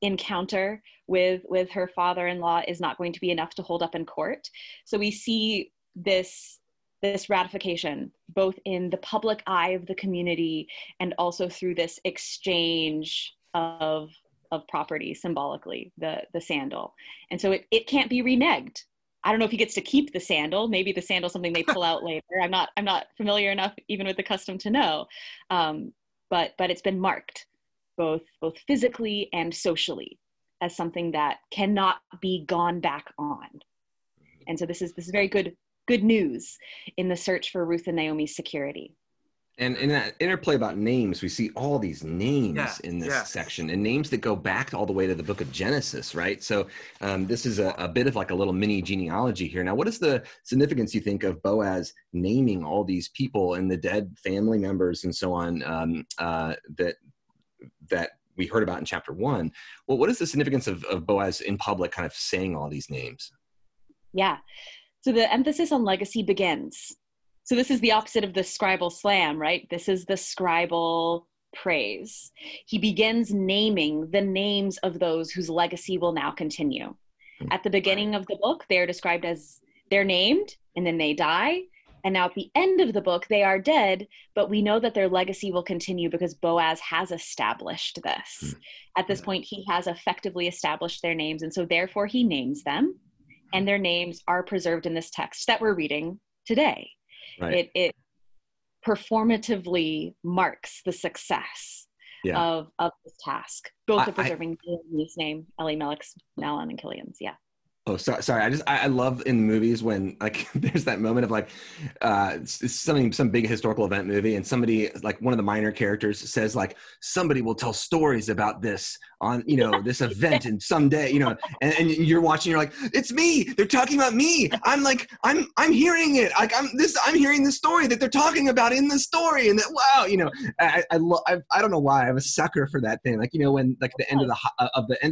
encounter with her father-in-law is not going to be enough to hold up in court. So we see this ratification both in the public eye of the community and also through this exchange of property, symbolically, the sandal. And so it can't be reneged. I don't know if he gets to keep the sandal. Maybe the sandal's something they pull out later. I'm not familiar enough even with the custom to know. But it's been marked both physically and socially as something that cannot be gone back on. And so this is very good news in the search for Ruth and Naomi's security. And in that interplay about names, we see all these names in this section, and names that go back all the way to the book of Genesis, right? So this is a bit of like a little mini genealogy here. Now, what is the significance, you think, of Boaz naming all these people and the dead family members and so on that we heard about in chapter 1? Well, what is the significance of Boaz in public kind of saying all these names? Yeah. So the emphasis on legacy begins. So this is the opposite of the scribal slam, right? This is the scribal praise. He begins naming the names of those whose legacy will now continue. At the beginning of the book, they're described as they're named and then they die. And now at the end of the book, they are dead, but we know that their legacy will continue because Boaz has established this. At this point, he has effectively established their names. And so therefore he names them, and their names are preserved in this text that we're reading today. Right. It performatively marks the success of this task, both of preserving Naomi's name, Elimelech's, Mahlon, and Killian's. Yeah. Oh, sorry. I love in movies when like there's that moment of like some big historical event movie, and somebody, like one of the minor characters, says like, somebody will tell stories about this on this event and someday, and you're watching, you're like, it's me, they're talking about me. I'm like, I'm hearing it, like I'm hearing the story that they're talking about in the story, and that I don't know why I'm a sucker for that thing. Like when like the end of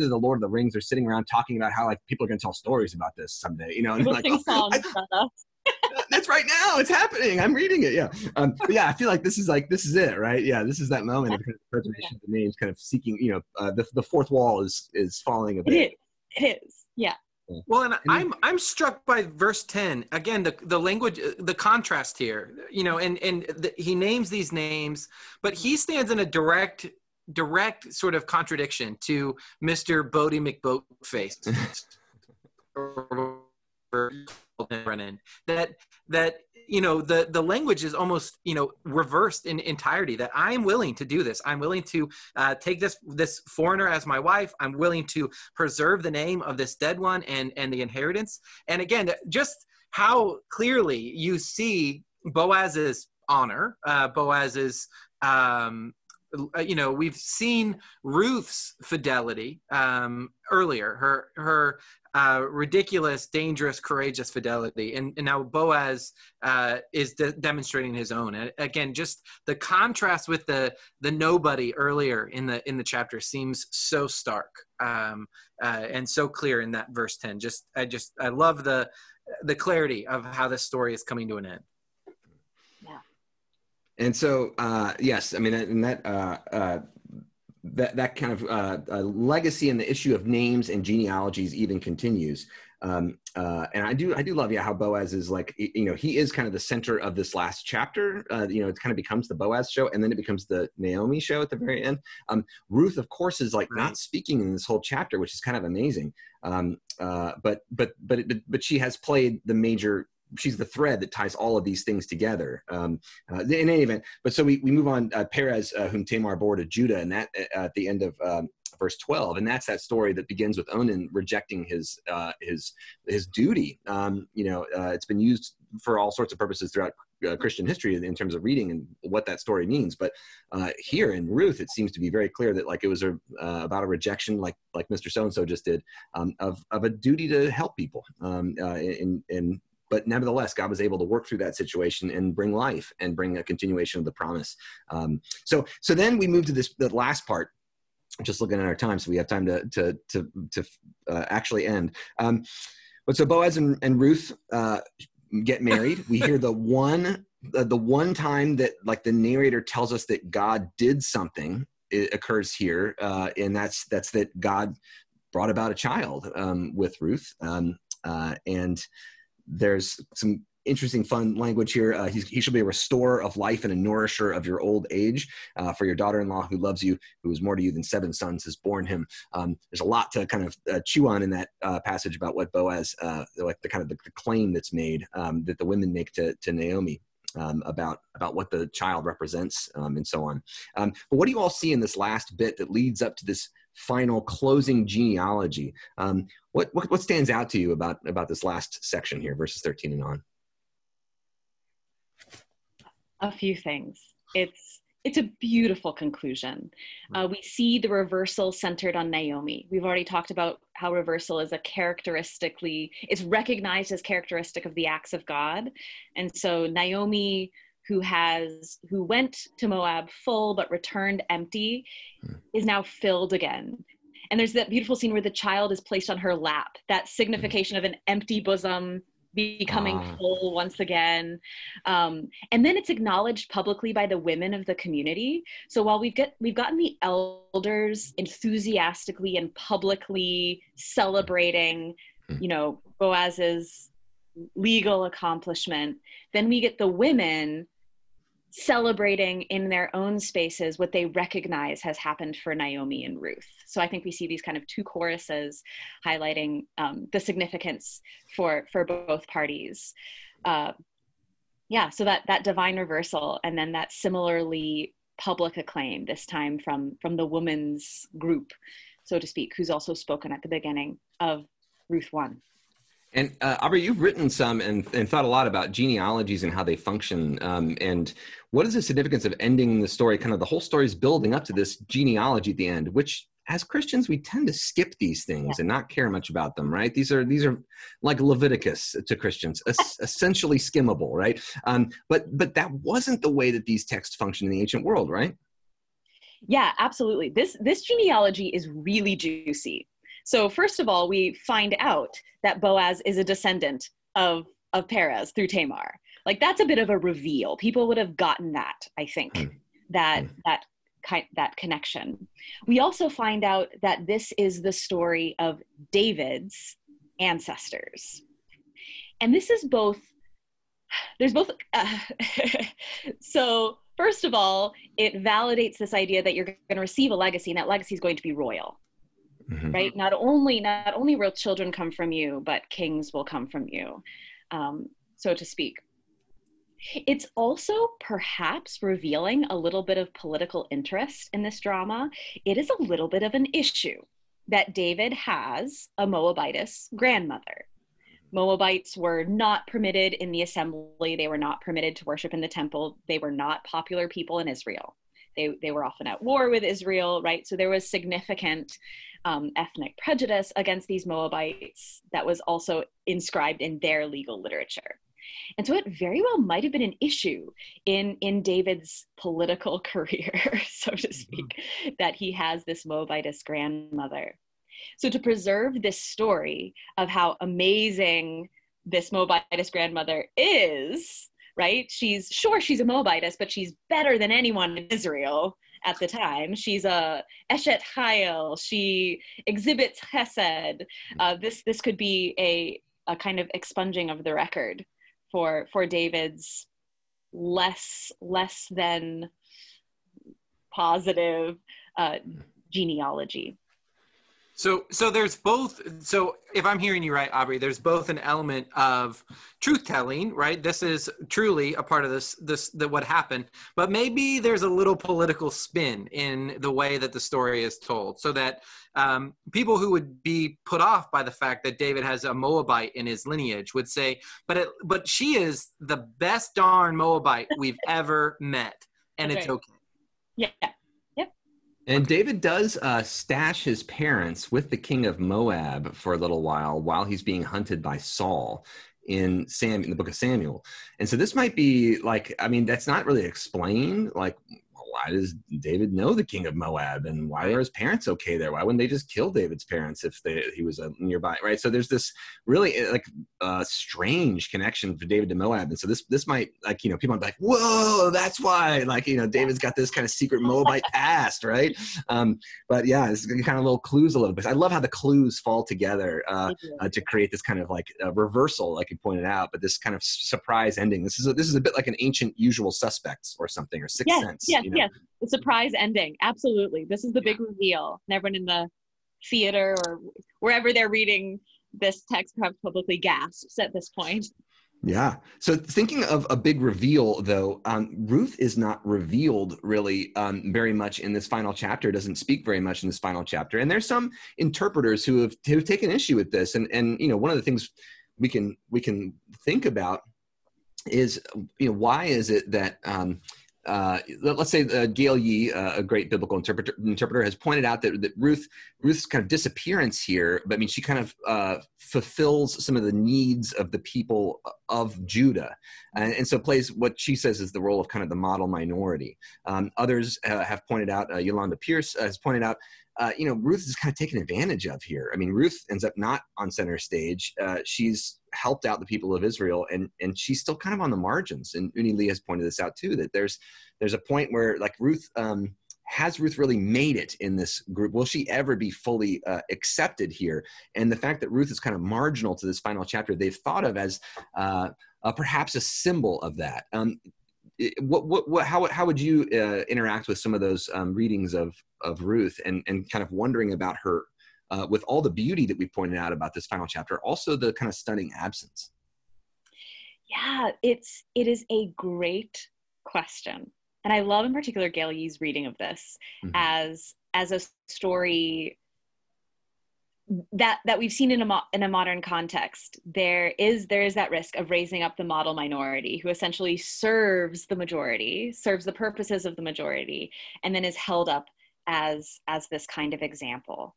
the Lord of the Rings, they're sitting around talking about how like people are going to tell stories about this someday, and like, songs that's right wow, it's happening. I'm reading it. Yeah. But yeah, I feel like this is it, right? Yeah. This is that moment of kind of preservation of the names, kind of seeking, the fourth wall is falling a bit. It is. Yeah. Well, and I'm struck by verse 10 again, the language, the contrast here, he names these names, but he stands in a direct sort of contradiction to Mr. Bodie McBoatface or Brennan, that the language is almost reversed in entirety, that I'm willing to do this. I'm willing to take this foreigner as my wife. I'm willing to preserve the name of this dead one and the inheritance. And again, just how clearly you see Boaz's honor, Boaz's we've seen Ruth's fidelity earlier, her ridiculous, dangerous, courageous fidelity, and now Boaz is demonstrating his own. And again, just the contrast with the nobody earlier in the chapter seems so stark and so clear in that verse 10. I love the clarity of how this story is coming to an end. And so, yes, I mean, and that kind of legacy and the issue of names and genealogies even continues. And I do love, how Boaz is he is kind of the center of this last chapter. It kind of becomes the Boaz show, and then it becomes the Naomi show at the very end. Ruth, of course, is not speaking in this whole chapter, which is kind of amazing. But she has played the major. She's the thread that ties all of these things together. In any event, but so we move on. Perez, whom Tamar bore to Judah, and that at the end of verse 12, and that's that story that begins with Onan rejecting his duty. It's been used for all sorts of purposes throughout Christian history in terms of reading and what that story means. But here in Ruth, it seems to be very clear that it was about a rejection, like Mr. So-and-so just did, of a duty to help people. But nevertheless, God was able to work through that situation and bring life and bring a continuation of the promise. So then we move to the last part. Just looking at our time, so we have time to actually end. But so Boaz and Ruth get married. We hear the one time that the narrator tells us that God did something. It occurs here, and that's that God brought about a child with Ruth, and there's some interesting, fun language here. He shall be a restorer of life and a nourisher of your old age. For your daughter-in-law who loves you, who is more to you than 7 sons, has borne him. There's a lot to kind of chew on in that passage about what Boaz, the claim that's made, that the women make to Naomi. About what the child represents, and so on. But what do you all see in this last bit that leads up to this final closing genealogy? What stands out to you about this last section here, verses 13 and on? A few things. It's a beautiful conclusion. We see the reversal centered on Naomi. We've already talked about how reversal is it's recognized as characteristic of the acts of God. And so Naomi, who went to Moab full but returned empty, is now filled again. And there's that beautiful scene where the child is placed on her lap, that signification of an empty bosom becoming full once again. And then it's acknowledged publicly by the women of the community. So while we've gotten the elders enthusiastically and publicly celebrating, Boaz's legal accomplishment, then we get the women celebrating in their own spaces what they recognize has happened for Naomi and Ruth. So I think we see these kind of two choruses highlighting the significance for both parties. So that divine reversal, and then that similarly public acclaim, this time from the woman's group, so to speak, who's also spoken at the beginning of Ruth 1. And Aubrey, you've written some and thought a lot about genealogies and how they function. And what is the significance of ending the story? Kind of the whole story is building up to this genealogy at the end, which as Christians, we tend to skip these things and not care much about them, right? These are like Leviticus to Christians, essentially skimmable, right? But that wasn't the way that these texts function in the ancient world, right? Yeah, absolutely. This genealogy is really juicy. So first of all, we find out that Boaz is a descendant of of Perez through Tamar. Like, that's a bit of a reveal. People would have gotten that, I think, that connection. We also find out that this is the story of David's ancestors. And this is both, there's both, so first of all, it validates this idea that you're going to receive a legacy, and that legacy is going to be royal, right? Not only will children come from you, but kings will come from you, so to speak. It's also perhaps revealing a little bit of political interest in this drama. It is a little bit of an issue that David has a Moabitess grandmother. Moabites were not permitted in the assembly. They were not permitted to worship in the temple. They were not popular people in Israel. They were often at war with Israel, right? So there was significant ethnic prejudice against these Moabites that was also inscribed in their legal literature. And so it very well might have been an issue in David's political career, so to speak, that he has this Moabitess grandmother. So to preserve this story of how amazing this Moabitess grandmother is, right? She's a Moabitess, but she's better than anyone in Israel at the time. She's a Eshet Chayil. She exhibits Chesed. This could be a kind of expunging of the record for David's less than positive genealogy. So there's both. So if I'm hearing you right, Aubrey, there's both an element of truth telling, right? This is truly a part of what happened, but maybe there's a little political spin in the way that the story is told, so that people who would be put off by the fact that David has a Moabite in his lineage would say, but she is the best darn Moabite we've ever met, and it's okay. Yeah. And David does stash his parents with the king of Moab for a little while he's being hunted by Saul in the book of Samuel. And so this might be like, I mean, that's not really explained. Like, why does David know the king of Moab, and why are his parents okay there? Why wouldn't they just kill David's parents if he was nearby, right? So there's this really strange connection for David to Moab, and so this might, like, people might be like, whoa, that's why, like, David's got this kind of secret Moabite past, right? But yeah, it's kind of little clues a little bit. I love how the clues fall together to create this kind of like reversal, like you pointed out, but this kind of surprise ending. This is a bit like an ancient Usual Suspects or something, or Sixth Sense. Yes. The surprise ending. Absolutely. This is the big reveal. And everyone in the theater or wherever they're reading this text perhaps publicly gasps at this point. Yeah. So thinking of a big reveal, though, Ruth is not revealed really very much in this final chapter, doesn't speak very much in this final chapter. And there's some interpreters who have taken issue with this. And one of the things we can think about is, why is it that let's say Gail Yee, a great biblical interpreter, has pointed out that Ruth's kind of disappearance here, but I mean, she kind of fulfills some of the needs of the people of Judah, and so plays what she says is the role of kind of the model minority. Others have pointed out, Yolanda Pierce has pointed out, Ruth is kind of taken advantage of here. I mean, Ruth ends up not on center stage. She's helped out the people of Israel, and she's still kind of on the margins. And Uni Lee has pointed this out too, that there's a point where, like, Ruth, has Ruth really made it in this group? Will she ever be fully accepted here? And the fact that Ruth is kind of marginal to this final chapter, they've thought of as perhaps a symbol of that. How would you interact with some of those readings of Ruth, and kind of wondering about her with all the beauty that we pointed out about this final chapter, also the kind of stunning absence? Yeah, it is a great question. And I love in particular Gail Yee's reading of this as a story that we've seen in a modern context. There is that risk of raising up the model minority who essentially serves the majority, serves the purposes of the majority, and then is held up as this kind of example.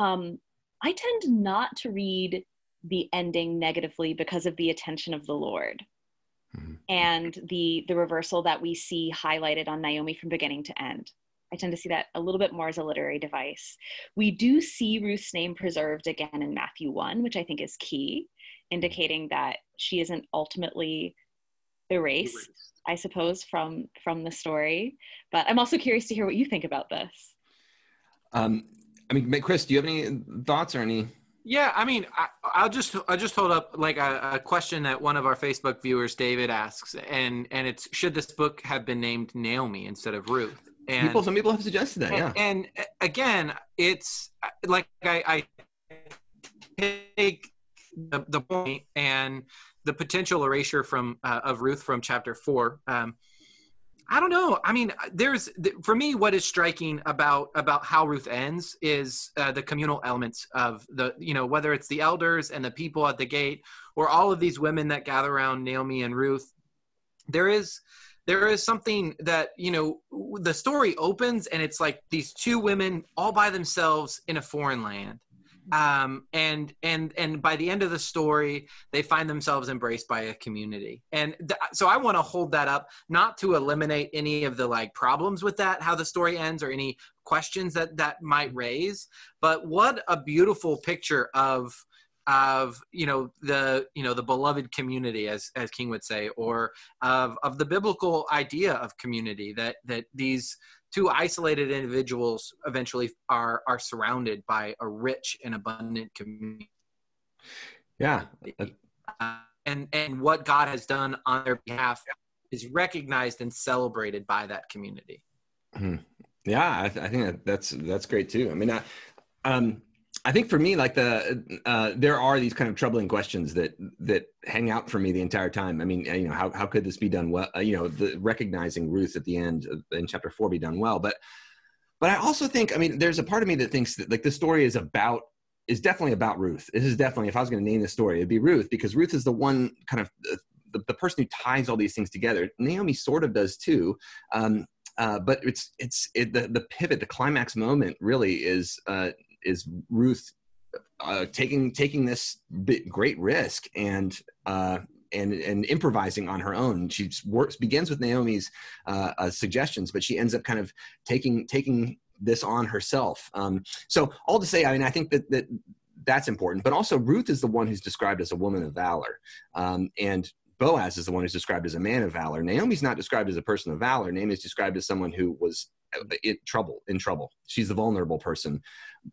I tend not to read the ending negatively because of the attention of the Lord and the reversal that we see highlighted on Naomi from beginning to end. I tend to see that a little bit more as a literary device. We do see Ruth's name preserved again in Matthew 1, which I think is key. indicating that she isn't ultimately erased, I suppose, from the story. But I'm also curious to hear what you think about this. I mean, Chris, do you have any thoughts or any? Yeah, I mean, I just hold up like a question that one of our Facebook viewers, David, asks, and it's, should this book have been named Naomi instead of Ruth? And some people have suggested that, yeah. And again, it's like I take the point and the potential erasure from of Ruth from chapter 4. I don't know. I mean, for me, what is striking about how Ruth ends is the communal elements of whether it's the elders and the people at the gate, or all of these women that gather around Naomi and Ruth. There is something that, the story opens and it's like these two women all by themselves in a foreign land. And by the end of the story, they find themselves embraced by a community. And so I want to hold that up, not to eliminate any of the like problems with that, how the story ends, or any questions that might raise, but what a beautiful picture of the beloved community, as King would say, or of the biblical idea of community, that these two isolated individuals eventually are surrounded by a rich and abundant community. Yeah. And what God has done on their behalf is recognized and celebrated by that community. Yeah, I think that's great too. I mean, I think for me, like there are these kind of troubling questions that hang out for me the entire time. I mean, how could this be done well? The recognizing Ruth at the end in chapter 4 be done well. But I also think, I mean, there's a part of me that thinks that like the story is definitely about Ruth. This is definitely, if I was going to name the story, it'd be Ruth, because Ruth is the one kind of the person who ties all these things together. Naomi sort of does too. But the pivot, the climax moment really is Ruth taking this great risk and improvising on her own. She begins with Naomi's suggestions, but she ends up kind of taking this on herself. So all to say, I mean, I think that's important, but also Ruth is the one who's described as a woman of valor, and Boaz is the one who's described as a man of valor. Naomi's not described as a person of valor. Naomi is described as someone who was in trouble. She's the vulnerable person.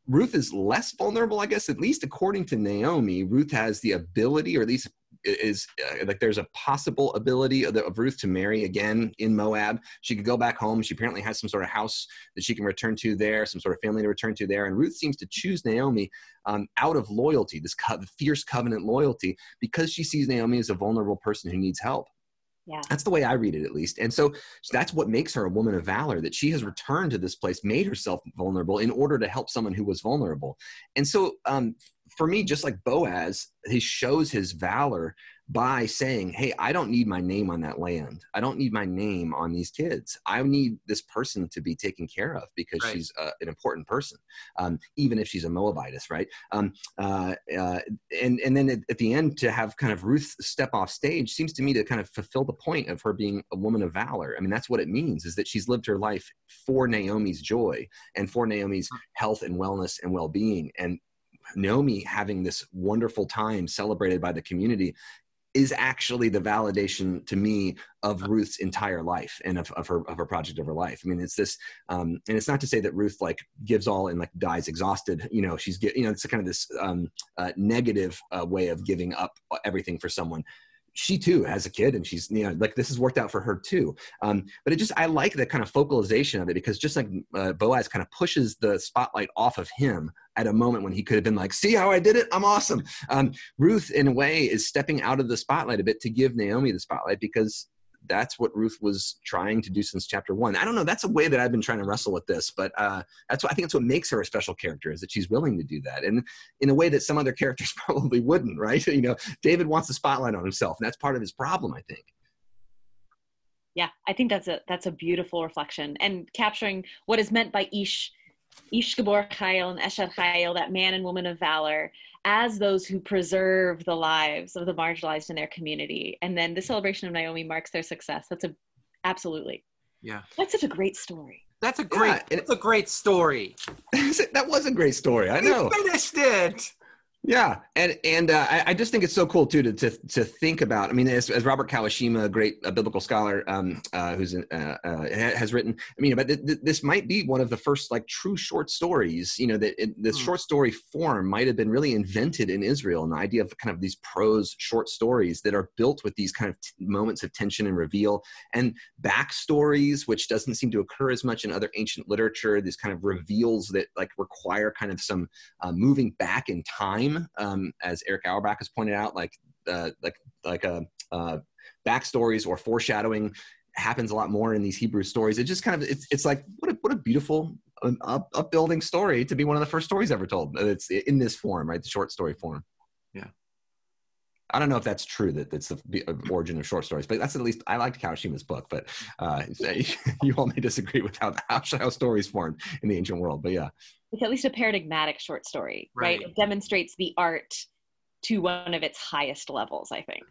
Ruth is less vulnerable, I guess, at least according to Naomi. Ruth has the ability, or at least is like there's a possible ability of Ruth to marry again in Moab. She could go back home. She apparently has some sort of house that she can return to there, some sort of family to return to there. And Ruth seems to choose Naomi out of loyalty, this fierce covenant loyalty, because she sees Naomi as a vulnerable person who needs help. Yeah. That's the way I read it, at least. And so that's what makes her a woman of valor, that she has returned to this place, made herself vulnerable in order to help someone who was vulnerable. And so for me, just like Boaz, he shows his valor by saying, hey, I don't need my name on that land. I don't need my name on these kids. I need this person to be taken care of because right. She's an important person, even if she's a Moabitess, right? And then at the end, to have kind of Ruth step off stage seems to me to kind of fulfill the point of her being a woman of valor. I mean, that's what it means, is that she's lived her life for Naomi's joy and for Naomi's health and wellness and well-being. And Naomi having this wonderful time celebrated by the community is actually the validation to me of Ruth's entire life and of her project of her life. I mean, it's this, and it's not to say that Ruth like gives all and like dies exhausted. It's kind of this negative way of giving up everything for someone. She too has a kid, and she's, like this has worked out for her too. But I like the kind of focalization of it, because just like Boaz kind of pushes the spotlight off of him at a moment when he could have been like, see how I did it? I'm awesome. Ruth, in a way, is stepping out of the spotlight a bit to give Naomi the spotlight, because that's what Ruth was trying to do since chapter 1. I don't know. That's a way that I've been trying to wrestle with this, but I think that's what makes her a special character, is that she's willing to do that. And in a way that some other characters probably wouldn't, right? David wants the spotlight on himself, and that's part of his problem, I think. Yeah, I think that's a beautiful reflection, and capturing what is meant by Ish Gabor Chayil and Eshet Chayil, that man and woman of valor, as those who preserve the lives of the marginalized in their community. And then the celebration of Naomi marks their success. Absolutely. Yeah. That's such a great story. That's a great story. That was a great story. I know. We finished it. Yeah, and I just think it's so cool too to think about. I mean, as Robert Kawashima, a great biblical scholar, who's has written. I mean, but this might be one of the first like true short stories. You know, that this short story form might have been really invented in Israel, and the idea of kind of these prose short stories that are built with these kind of moments of tension and reveal and backstories, which doesn't seem to occur as much in other ancient literature. These kind of reveals that like require kind of some moving back in time. As Eric Auerbach has pointed out, backstories or foreshadowing happens a lot more in these Hebrew stories. It just kind of it's like what a beautiful upbuilding story to be one of the first stories ever told. It's in this form, right? The short story form. Yeah. I don't know if that's true that it's the origin of short stories, but that's at least I liked Kawashima's book. But you all may disagree with how stories formed in the ancient world. But yeah. It's at least a paradigmatic short story, right? It demonstrates the art to one of its highest levels, I think.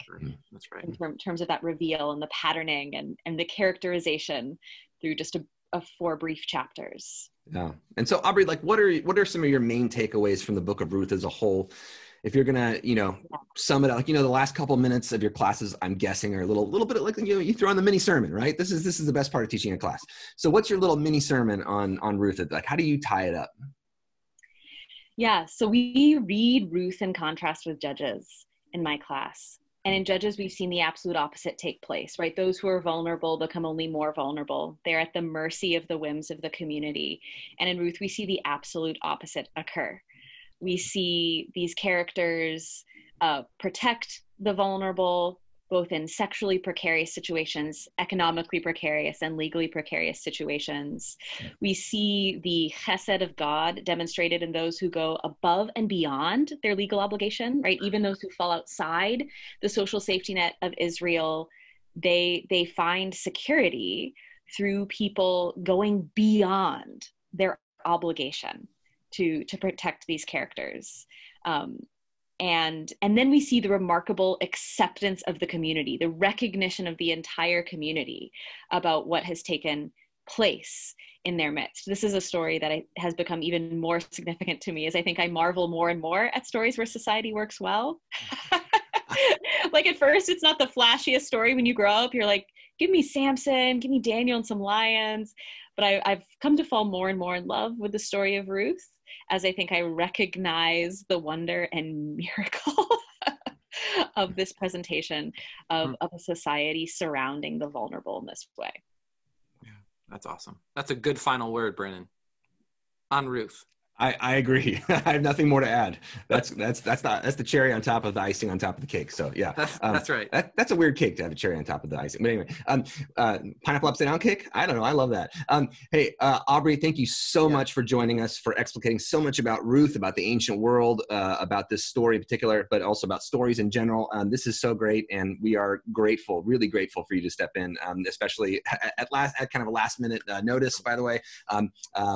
That's right. In terms of that reveal and the patterning and the characterization through just a 4 brief chapters. Yeah. And so Aubrey, like what are some of your main takeaways from the book of Ruth as a whole? If you're gonna, sum it up, like, the last couple of minutes of your classes, I'm guessing, are a little bit like, you throw on the mini sermon, right? This is the best part of teaching a class. So what's your little mini sermon on Ruth? Like, how do you tie it up? Yeah, so we read Ruth in contrast with Judges in my class. And in Judges, we've seen the absolute opposite take place, right? Those who are vulnerable become only more vulnerable. They're at the mercy of the whims of the community. And in Ruth, we see the absolute opposite occur. We see these characters protect the vulnerable, both in sexually precarious situations, economically precarious, and legally precarious situations. We see the chesed of God demonstrated in those who go above and beyond their legal obligation, right? Even those who fall outside the social safety net of Israel, they find security through people going beyond their obligation to protect these characters. And then we see the remarkable acceptance of the community, the recognition of the entire community about what has taken place in their midst. This is a story that has become even more significant to me, as I think I marvel more and more at stories where society works well. Like at first, it's not the flashiest story. When you grow up, you're like, give me Samson, give me Daniel and some lions. But I've come to fall more and more in love with the story of Ruth, as I think I recognize the wonder and miracle of this presentation of a society surrounding the vulnerable in this way. Yeah, that's awesome. That's a good final word, Brennan, on Ruth. I agree. I have nothing more to add. That's the cherry on top of the icing on top of the cake. So yeah, that's right. That's a weird cake to have a cherry on top of the icing. But anyway, pineapple upside down cake. I don't know. I love that. Hey, Aubrey, thank you so much for joining us, for explicating so much about Ruth, about the ancient world, about this story in particular, but also about stories in general. This is so great, and we are grateful, really grateful for you to step in, especially at kind of a last minute notice. By the way,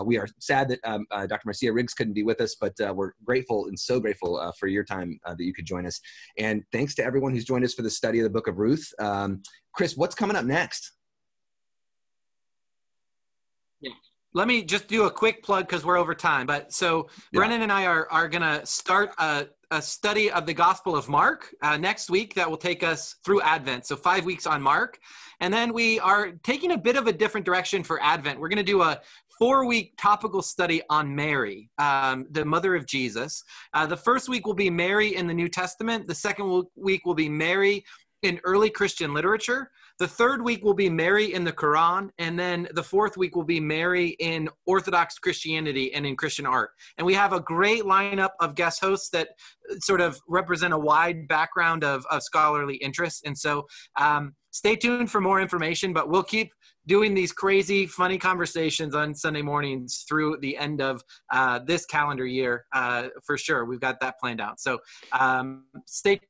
we are sad that Dr. Marcia Riggs couldn't be with us, but we're grateful and so grateful for your time that you could join us. And thanks to everyone who's joined us for the study of the book of Ruth. Chris, what's coming up next? Yeah. Let me just do a quick plug because we're over time. But so Brennan and I are going to start a study of the Gospel of Mark next week that will take us through Advent. So 5 weeks on Mark. And then we are taking a bit of a different direction for Advent. We're going to do a 4-week topical study on Mary, the mother of Jesus. The first week will be Mary in the New Testament. The second week will be Mary in early Christian literature. The third week will be Mary in the Quran. And then the fourth week will be Mary in Orthodox Christianity and in Christian art. And we have a great lineup of guest hosts that sort of represent a wide background of scholarly interests. And so stay tuned for more information, but we'll keep doing these crazy, funny conversations on Sunday mornings through the end of this calendar year, for sure. We've got that planned out. So stay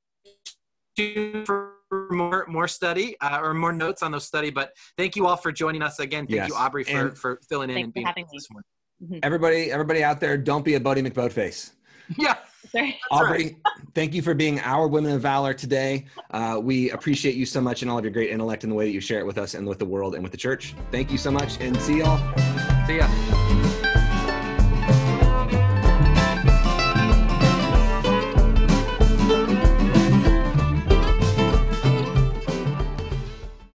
tuned for more study or more notes on those study. But thank you all for joining us again. Thank you, Aubrey, for filling in and being with us this morning. Everybody out there, don't be a Bodie McBoatface. Yeah. Aubrey, thank you for being our Women of Valor today. We appreciate you so much and all of your great intellect and the way that you share it with us and with the world and with the church. Thank you so much, and see y'all. See ya.